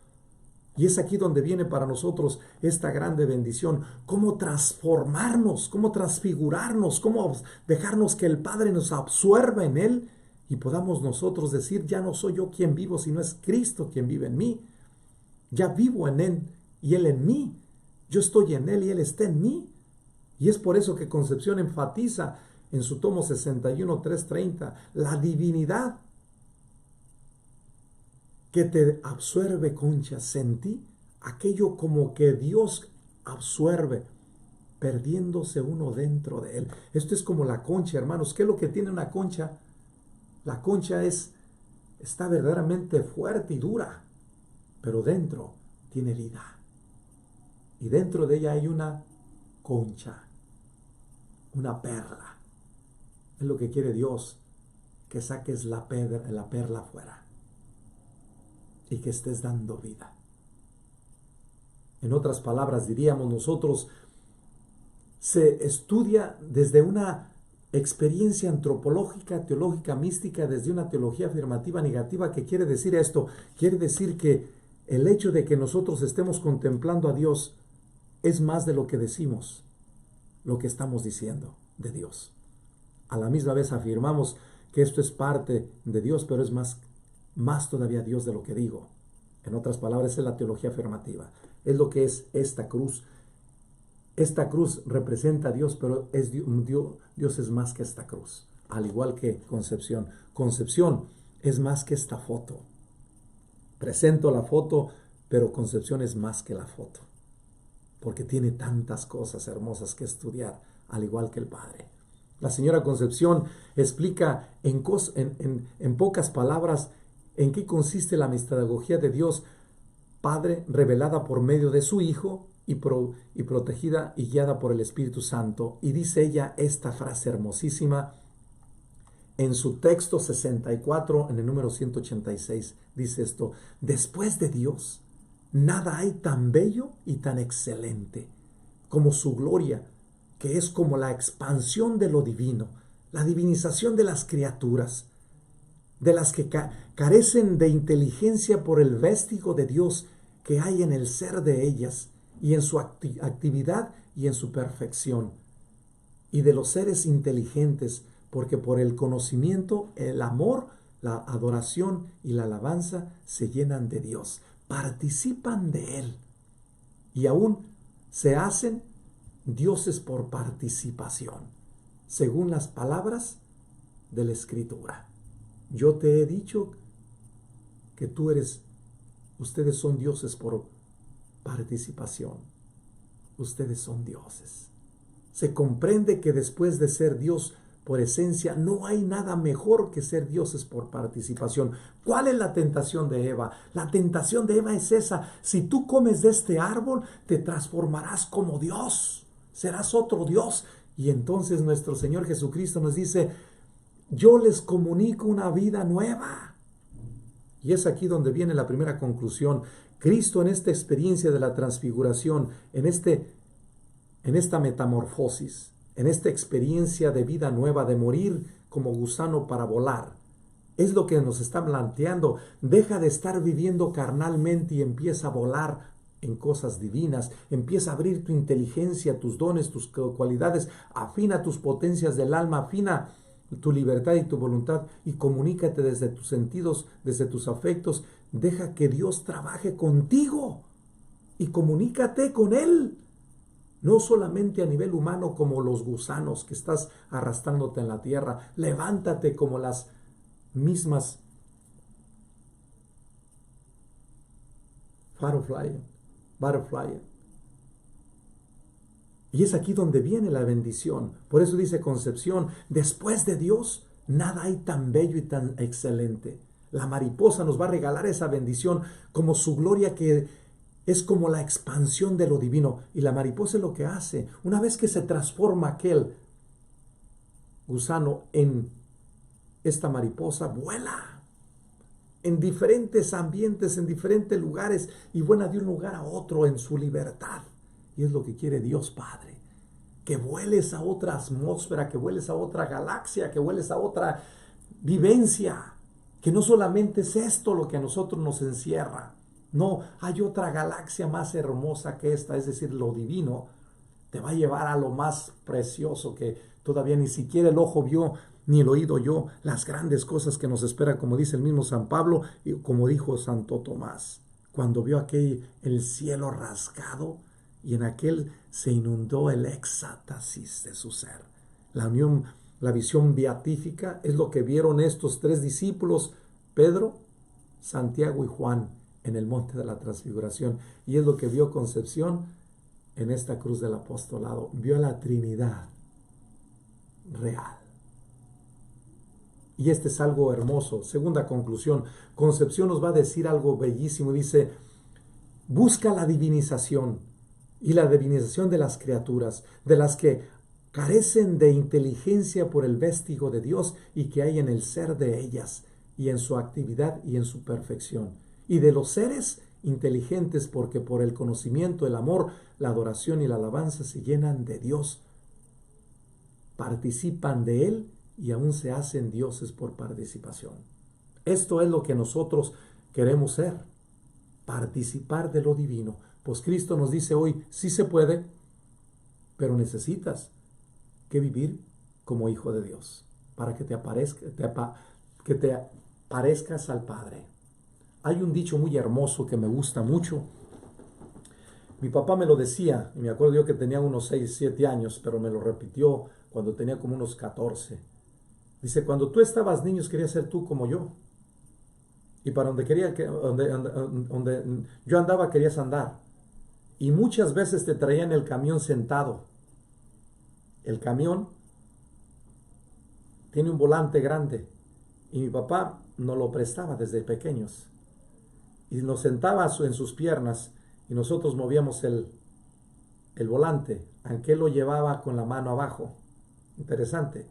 Y es aquí donde viene para nosotros esta grande bendición: cómo transformarnos, cómo transfigurarnos, cómo dejarnos que el Padre nos absorba en Él y podamos nosotros decir, ya no soy yo quien vivo, sino es Cristo quien vive en mí. Ya vivo en Él y Él en mí. Yo estoy en Él y Él está en mí. Y es por eso que Concepción enfatiza en su tomo 61, 330, la divinidad que te absorbe, Concha. Sentí aquello como que Dios absorbe, perdiéndose uno dentro de él. Esto es como la concha, hermanos. ¿Qué es lo que tiene una concha? La concha está verdaderamente fuerte y dura, pero dentro tiene vida. Y dentro de ella hay una concha, una perla. Es lo que quiere Dios, que saques la perla afuera y que estés dando vida. En otras palabras, diríamos nosotros, se estudia desde una experiencia antropológica, teológica, mística, desde una teología afirmativa negativa. ¿Qué quiere decir esto? Quiere decir que el hecho de que nosotros estemos contemplando a Dios es más de lo que decimos, lo que estamos diciendo de Dios. A la misma vez afirmamos que esto es parte de Dios, pero es más todavía Dios de lo que digo. En otras palabras, es la teología afirmativa. Es lo que es esta cruz. Esta cruz representa a Dios, pero Dios es más que esta cruz. Al igual que Concepción. Concepción es más que esta foto. Presento la foto, pero Concepción es más que la foto. Porque tiene tantas cosas hermosas que estudiar, al igual que el Padre. La señora Concepción explica en pocas palabras en qué consiste la mistagogía de Dios Padre revelada por medio de su Hijo y protegida y guiada por el Espíritu Santo. Y dice ella esta frase hermosísima en su texto 64, en el número 186. Dice esto: después de Dios, nada hay tan bello y tan excelente como su gloria, que es como la expansión de lo divino, la divinización de las criaturas, de las que carecen de inteligencia por el vestigo de Dios que hay en el ser de ellas, y en su actividad y en su perfección, y de los seres inteligentes, porque por el conocimiento, el amor, la adoración y la alabanza se llenan de Dios, participan de Él, y aún se hacen dioses por participación, según las palabras de la Escritura. Yo te he dicho que ustedes son dioses por participación. Ustedes son dioses. Se comprende que después de ser Dios por esencia, no hay nada mejor que ser dioses por participación. ¿Cuál es la tentación de Eva? La tentación de Eva es esa: si tú comes de este árbol, te transformarás como Dios, serás otro Dios. Y entonces nuestro Señor Jesucristo nos dice: yo les comunico una vida nueva. Y es aquí donde viene la primera conclusión. Cristo, en esta experiencia de la transfiguración, en esta metamorfosis, en esta experiencia de vida nueva, de morir como gusano para volar, es lo que nos está planteando. Deja de estar viviendo carnalmente y empieza a volar en cosas divinas. Empieza a abrir tu inteligencia, tus dones, tus cualidades. Afina tus potencias del alma, afina tu libertad y tu voluntad, y comunícate desde tus sentidos, desde tus afectos. Deja que Dios trabaje contigo y comunícate con Él. No solamente a nivel humano como los gusanos que estás arrastrándote en la tierra. Levántate como las mismas butterfly. Y es aquí donde viene la bendición. Por eso dice Concepción: después de Dios, nada hay tan bello y tan excelente. La mariposa nos va a regalar esa bendición como su gloria, que es como la expansión de lo divino. Y la mariposa es lo que hace. Una vez que se transforma aquel gusano en esta mariposa, vuela en diferentes ambientes, en diferentes lugares, y vuela de un lugar a otro en su libertad. Y es lo que quiere Dios Padre: que vueles a otra atmósfera, que vueles a otra galaxia, que vueles a otra vivencia. Que no solamente es esto lo que a nosotros nos encierra. No, hay otra galaxia más hermosa que esta, es decir, lo divino. Te va a llevar a lo más precioso que todavía ni siquiera el ojo vio, ni el oído oyó, las grandes cosas que nos espera, como dice el mismo San Pablo y como dijo Santo Tomás, cuando vio el cielo rasgado, y en aquel se inundó el éxtasis de su ser. La unión, la visión beatífica es lo que vieron estos tres discípulos, Pedro, Santiago y Juan, en el monte de la transfiguración. Y es lo que vio Concepción en esta cruz del apostolado. Vio a la Trinidad real. Y este es algo hermoso. Segunda conclusión, Concepción nos va a decir algo bellísimo. Dice: busca la divinización y la divinización de las criaturas, de las que carecen de inteligencia por el vestigo de Dios y que hay en el ser de ellas, y en su actividad y en su perfección, y de los seres inteligentes, porque por el conocimiento, el amor, la adoración y la alabanza se llenan de Dios, participan de Él y aún se hacen dioses por participación. Esto es lo que nosotros queremos ser, participar de lo divino. Pues Cristo nos dice hoy, sí se puede, pero necesitas que vivir como hijo de Dios para que que te parezcas al Padre. Hay un dicho muy hermoso que me gusta mucho. Mi papá me lo decía, y me acuerdo yo que tenía unos 6, 7 años, pero me lo repitió cuando tenía como unos 14. Dice, cuando tú estabas niño querías ser tú como yo. Y para donde yo andaba querías andar. Y muchas veces te traían el camión sentado. El camión tiene un volante grande. Y mi papá nos lo prestaba desde pequeños. Y nos sentaba en sus piernas y nosotros movíamos el volante, aunque él lo llevaba con la mano abajo. Interesante.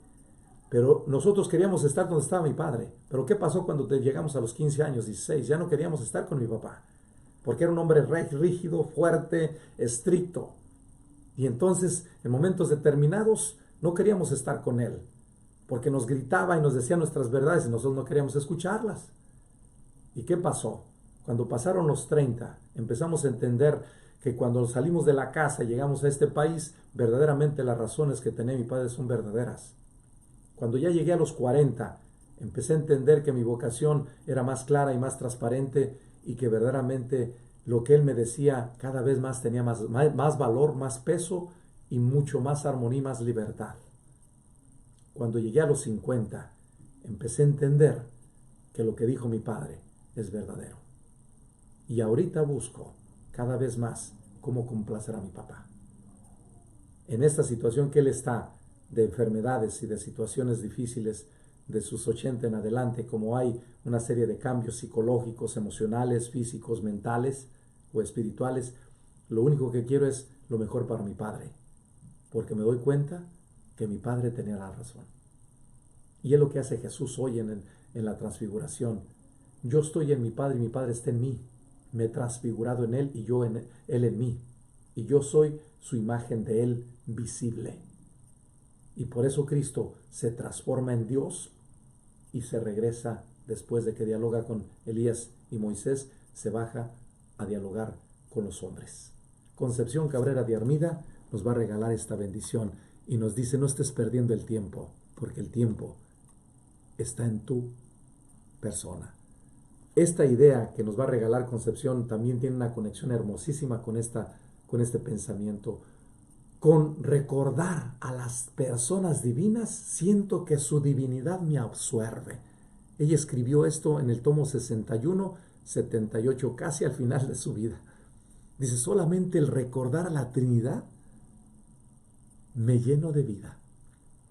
Pero nosotros queríamos estar donde estaba mi padre. Pero ¿qué pasó cuando llegamos a los 15 años, 16? Ya no queríamos estar con mi papá. Porque era un hombre rígido, fuerte, estricto. Y entonces, en momentos determinados, no queríamos estar con él. Porque nos gritaba y nos decía nuestras verdades y nosotros no queríamos escucharlas. ¿Y qué pasó? Cuando pasaron los 30, empezamos a entender que cuando salimos de la casa y llegamos a este país, verdaderamente las razones que tenía mi padre son verdaderas. Cuando ya llegué a los 40, empecé a entender que mi vocación era más clara y más transparente y que verdaderamente lo que él me decía cada vez más tenía más valor, más peso y mucho más armonía y más libertad. Cuando llegué a los 50, empecé a entender que lo que dijo mi padre es verdadero. Y ahorita busco cada vez más cómo complacer a mi papá. En esta situación que él está, de enfermedades y de situaciones difíciles, de sus 80 en adelante, como hay una serie de cambios psicológicos, emocionales, físicos, mentales o espirituales, lo único que quiero es lo mejor para mi padre, porque me doy cuenta que mi padre tenía la razón. Y es lo que hace Jesús hoy en la transfiguración. Yo estoy en mi Padre y mi Padre está en mí. Me he transfigurado en Él y yo en Él en mí. Y yo soy su imagen de Él visible. Y por eso Cristo se transforma en Dios y se regresa después de que dialoga con Elías y Moisés, se baja a dialogar con los hombres. Concepción Cabrera de Armida nos va a regalar esta bendición y nos dice, no estés perdiendo el tiempo, porque el tiempo está en tu persona. Esta idea que nos va a regalar Concepción también tiene una conexión hermosísima con este pensamiento. Con recordar a las personas divinas, siento que su divinidad me absorbe. Ella escribió esto en el tomo 61, 78, casi al final de su vida. Dice, solamente el recordar a la Trinidad me lleno de vida.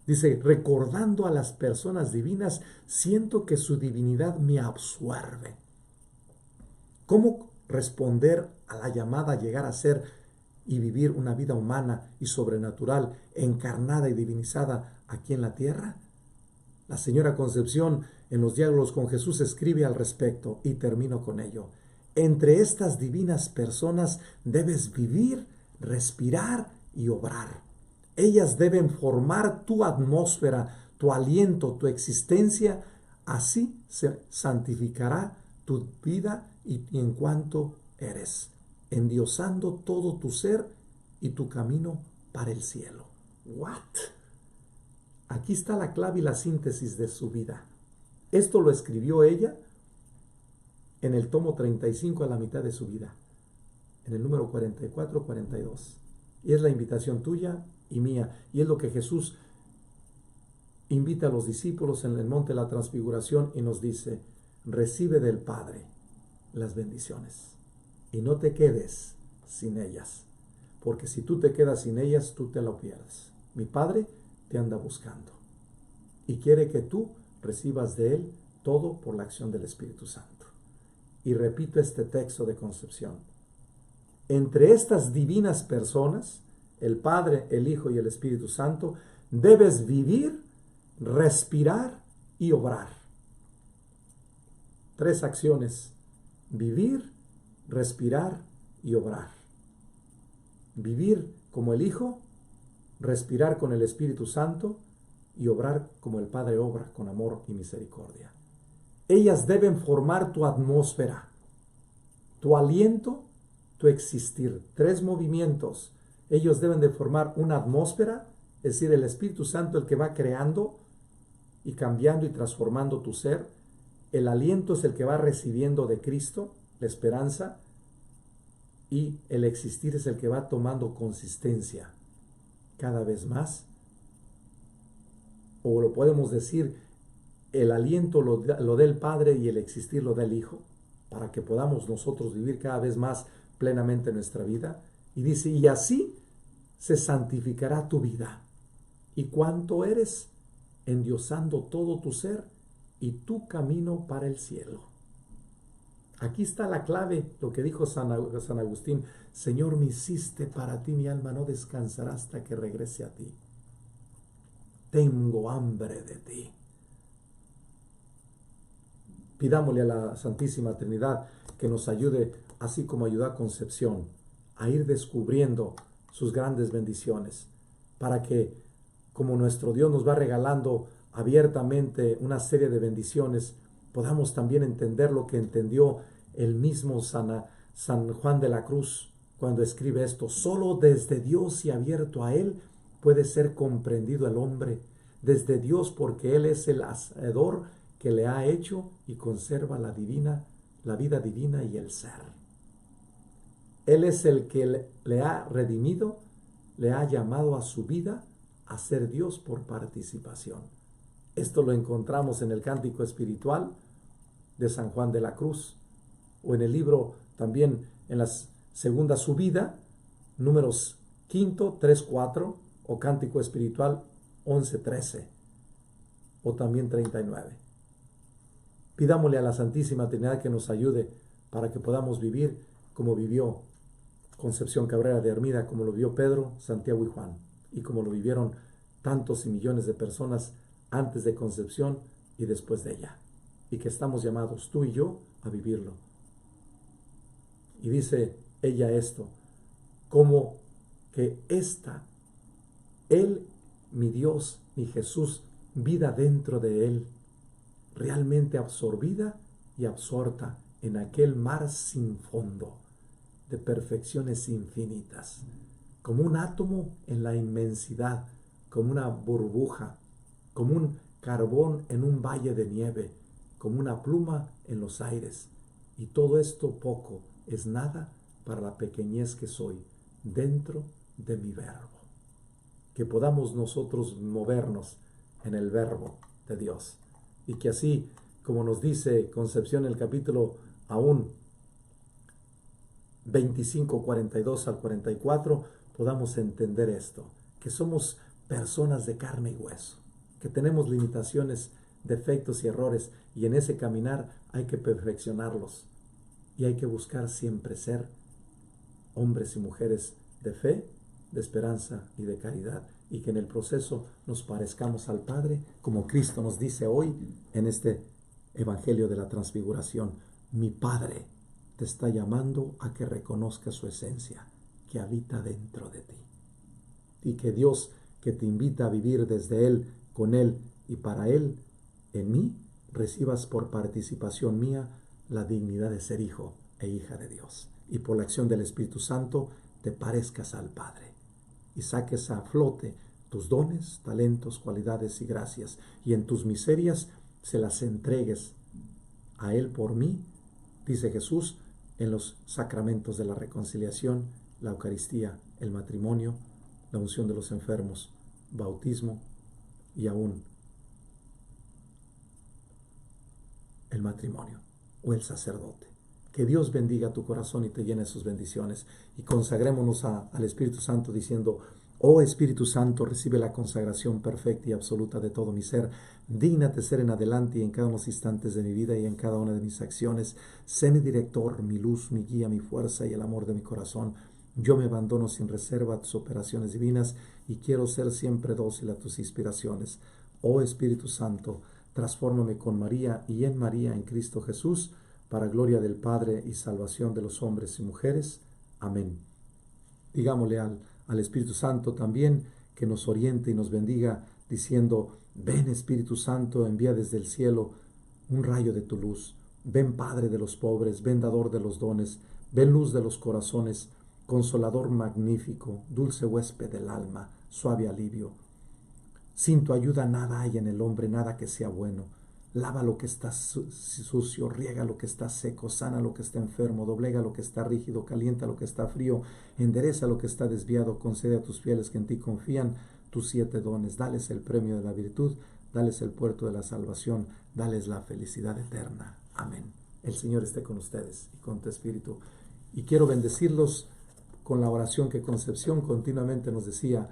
Dice, recordando a las personas divinas, siento que su divinidad me absorbe. ¿Cómo responder a la llamada a llegar a ser y vivir una vida humana y sobrenatural, encarnada y divinizada aquí en la tierra? La señora Concepción en los diálogos con Jesús escribe al respecto y termino con ello. Entre estas divinas personas debes vivir, respirar y obrar. Ellas deben formar tu atmósfera, tu aliento, tu existencia. Así se santificará tu vida y en cuanto eres, endiosando todo tu ser y tu camino para el cielo. ¿What? Aquí está la clave y la síntesis de su vida. Esto lo escribió ella en el tomo 35 a la mitad de su vida, en el número 44-42. Y es la invitación tuya y mía. Y es lo que Jesús invita a los discípulos en el monte de la transfiguración y nos dice, recibe del Padre las bendiciones y no te quedes sin ellas, porque si tú te quedas sin ellas, tú te lo pierdes. Mi Padre te anda buscando y quiere que tú recibas de Él todo por la acción del Espíritu Santo. Y repito este texto de Concepción. Entre estas divinas personas, el Padre, el Hijo y el Espíritu Santo, debes vivir, respirar y obrar. 3 acciones: vivir, respirar y obrar. Vivir como el Hijo, respirar con el Espíritu Santo y obrar como el Padre obra, con amor y misericordia. Ellas deben formar tu atmósfera, tu aliento, tu existir. 3 movimientos. Ellos deben de formar una atmósfera, es decir, el Espíritu Santo el que va creando y cambiando y transformando tu ser. El aliento es el que va recibiendo de Cristo, la esperanza, y el existir es el que va tomando consistencia cada vez más. O lo podemos decir, el aliento lo da el Padre y el existir lo da el Hijo, para que podamos nosotros vivir cada vez más plenamente nuestra vida. Y dice, y así se santificará tu vida. ¿Y cuánto eres? Endiosando todo tu ser y tu camino para el cielo. Aquí está la clave, lo que dijo San Agustín: Señor, me hiciste para ti, mi alma no descansará hasta que regrese a ti. Tengo hambre de ti. Pidámosle a la Santísima Trinidad que nos ayude, así como ayudó a Concepción, a ir descubriendo sus grandes bendiciones, para que, como nuestro Dios nos va regalando abiertamente una serie de bendiciones, podamos también entender lo que entendió el mismo San Juan de la Cruz cuando escribe esto: solo desde Dios y abierto a Él puede ser comprendido el hombre, desde Dios, porque Él es el hacedor que le ha hecho y conserva la vida divina y el ser. Él es el que le ha redimido, le ha llamado a su vida a ser Dios por participación. Esto lo encontramos en el Cántico Espiritual de San Juan de la Cruz, o en el libro también en la segunda subida, números 5, 3, 4, o Cántico Espiritual 11, 13, o también 39. Pidámosle a la Santísima Trinidad que nos ayude para que podamos vivir como vivió Concepción Cabrera de Hermida, como lo vio Pedro, Santiago y Juan, y como lo vivieron tantos y millones de personas antes de Concepción y después de ella, y que estamos llamados tú y yo a vivirlo. Y dice ella esto, como que Él, mi Dios, mi Jesús, vida dentro de Él, realmente absorbida y absorta en aquel mar sin fondo, de perfecciones infinitas, como un átomo en la inmensidad, como una burbuja, como un carbón en un valle de nieve, como una pluma en los aires. Y todo esto poco es nada para la pequeñez que soy dentro de mi verbo. Que podamos nosotros movernos en el verbo de Dios. Y que así, como nos dice Concepción en el capítulo aún 25, 42 al 44, podamos entender esto, que somos personas de carne y hueso, que tenemos limitaciones, defectos y errores, y en ese caminar hay que perfeccionarlos, y hay que buscar siempre ser hombres y mujeres de fe, de esperanza y de caridad, y que en el proceso nos parezcamos al Padre, como Cristo nos dice hoy en este Evangelio de la Transfiguración: mi Padre te está llamando a que reconozcas su esencia, que habita dentro de ti. Y que Dios, que te invita a vivir desde Él, con Él y para Él, en mí, recibas por participación mía la dignidad de ser hijo e hija de Dios. Y por la acción del Espíritu Santo te parezcas al Padre y saques a flote tus dones, talentos, cualidades y gracias, y en tus miserias se las entregues a Él por mí, dice Jesús, en los sacramentos de la reconciliación, la Eucaristía, el matrimonio, la unción de los enfermos, bautismo y aún el matrimonio o el sacerdote. Que Dios bendiga tu corazón y te llene sus bendiciones, y consagrémonos al Espíritu Santo diciendo: oh Espíritu Santo, recibe la consagración perfecta y absoluta de todo mi ser. Dígnate ser en adelante y en cada uno de los instantes de mi vida y en cada una de mis acciones. Sé mi director, mi luz, mi guía, mi fuerza y el amor de mi corazón. Yo me abandono sin reserva a tus operaciones divinas y quiero ser siempre dócil a tus inspiraciones. Oh Espíritu Santo, transfórmame con María y en María, en Cristo Jesús, para gloria del Padre y salvación de los hombres y mujeres. Amén. Digámosle al Espíritu Santo también que nos oriente y nos bendiga diciendo: ven Espíritu Santo, envía desde el cielo un rayo de tu luz. Ven Padre de los pobres, ven dador de los dones, ven luz de los corazones, consolador magnífico, dulce huésped del alma, suave alivio. Sin tu ayuda nada hay en el hombre, nada que sea bueno. Lava lo que está sucio, riega lo que está seco, sana lo que está enfermo, doblega lo que está rígido, calienta lo que está frío, endereza lo que está desviado, concede a tus fieles que en ti confían tus 7 dones, dales el premio de la virtud, dales el puerto de la salvación, dales la felicidad eterna. Amén. El Señor esté con ustedes y con tu espíritu. Y quiero bendecirlos con la oración que Concepción continuamente nos decía,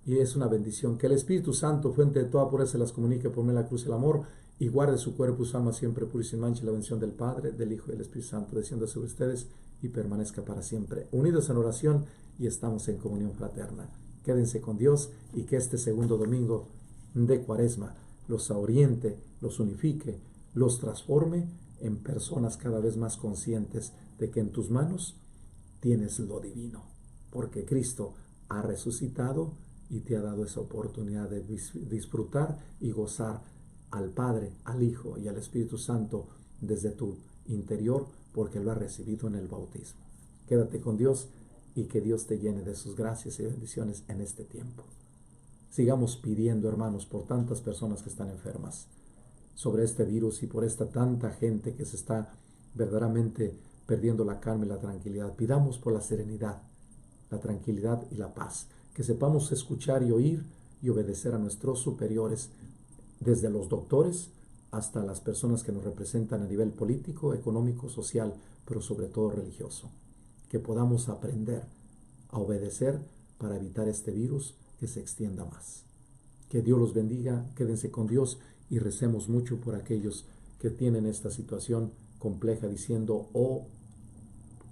y es una bendición: que el Espíritu Santo, fuente de toda pureza, las comunique por medio de la cruz y el amor, y guarde su cuerpo y su alma siempre puro y sin mancha, y la bendición del Padre, del Hijo y del Espíritu Santo descienda sobre ustedes y permanezca para siempre. Unidos en oración y estamos en comunión fraterna. Quédense con Dios y que este segundo domingo de Cuaresma los oriente, los unifique, los transforme en personas cada vez más conscientes de que en tus manos tienes lo divino, porque Cristo ha resucitado y te ha dado esa oportunidad de disfrutar y gozar al Padre, al Hijo y al Espíritu Santo desde tu interior, porque lo has recibido en el bautismo. Quédate con Dios y que Dios te llene de sus gracias y bendiciones en este tiempo. Sigamos pidiendo, hermanos, por tantas personas que están enfermas, sobre este virus y por esta tanta gente que se está verdaderamente perdiendo la calma y la tranquilidad. Pidamos por la serenidad, la tranquilidad y la paz, que sepamos escuchar y oír y obedecer a nuestros superiores, desde los doctores hasta las personas que nos representan a nivel político, económico, social, pero sobre todo religioso. Que podamos aprender a obedecer para evitar este virus que se extienda más. Que Dios los bendiga, quédense con Dios y recemos mucho por aquellos que tienen esta situación compleja, diciendo: oh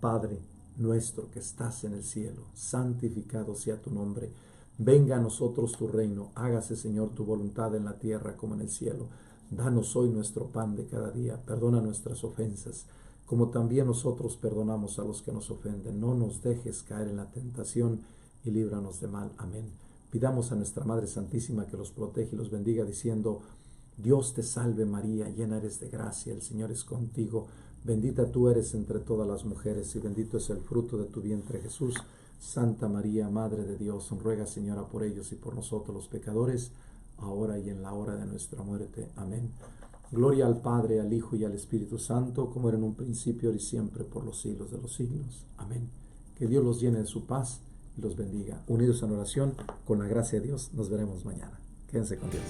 Padre nuestro que estás en el cielo, santificado sea tu nombre. Venga a nosotros tu reino, hágase, Señor, tu voluntad en la tierra como en el cielo. Danos hoy nuestro pan de cada día, perdona nuestras ofensas, como también nosotros perdonamos a los que nos ofenden. No nos dejes caer en la tentación y líbranos de mal. Amén. Pidamos a nuestra Madre Santísima que los proteja y los bendiga, diciendo: Dios te salve María, llena eres de gracia, el Señor es contigo. Bendita tú eres entre todas las mujeres y bendito es el fruto de tu vientre, Jesús. Santa María, Madre de Dios, ruega, Señora, por ellos y por nosotros los pecadores, ahora y en la hora de nuestra muerte. Amén. Gloria al Padre, al Hijo y al Espíritu Santo, como era en un principio, ahora y siempre, por los siglos de los siglos. Amén. Que Dios los llene de su paz y los bendiga. Unidos en oración, con la gracia de Dios, nos veremos mañana. Quédense con Dios.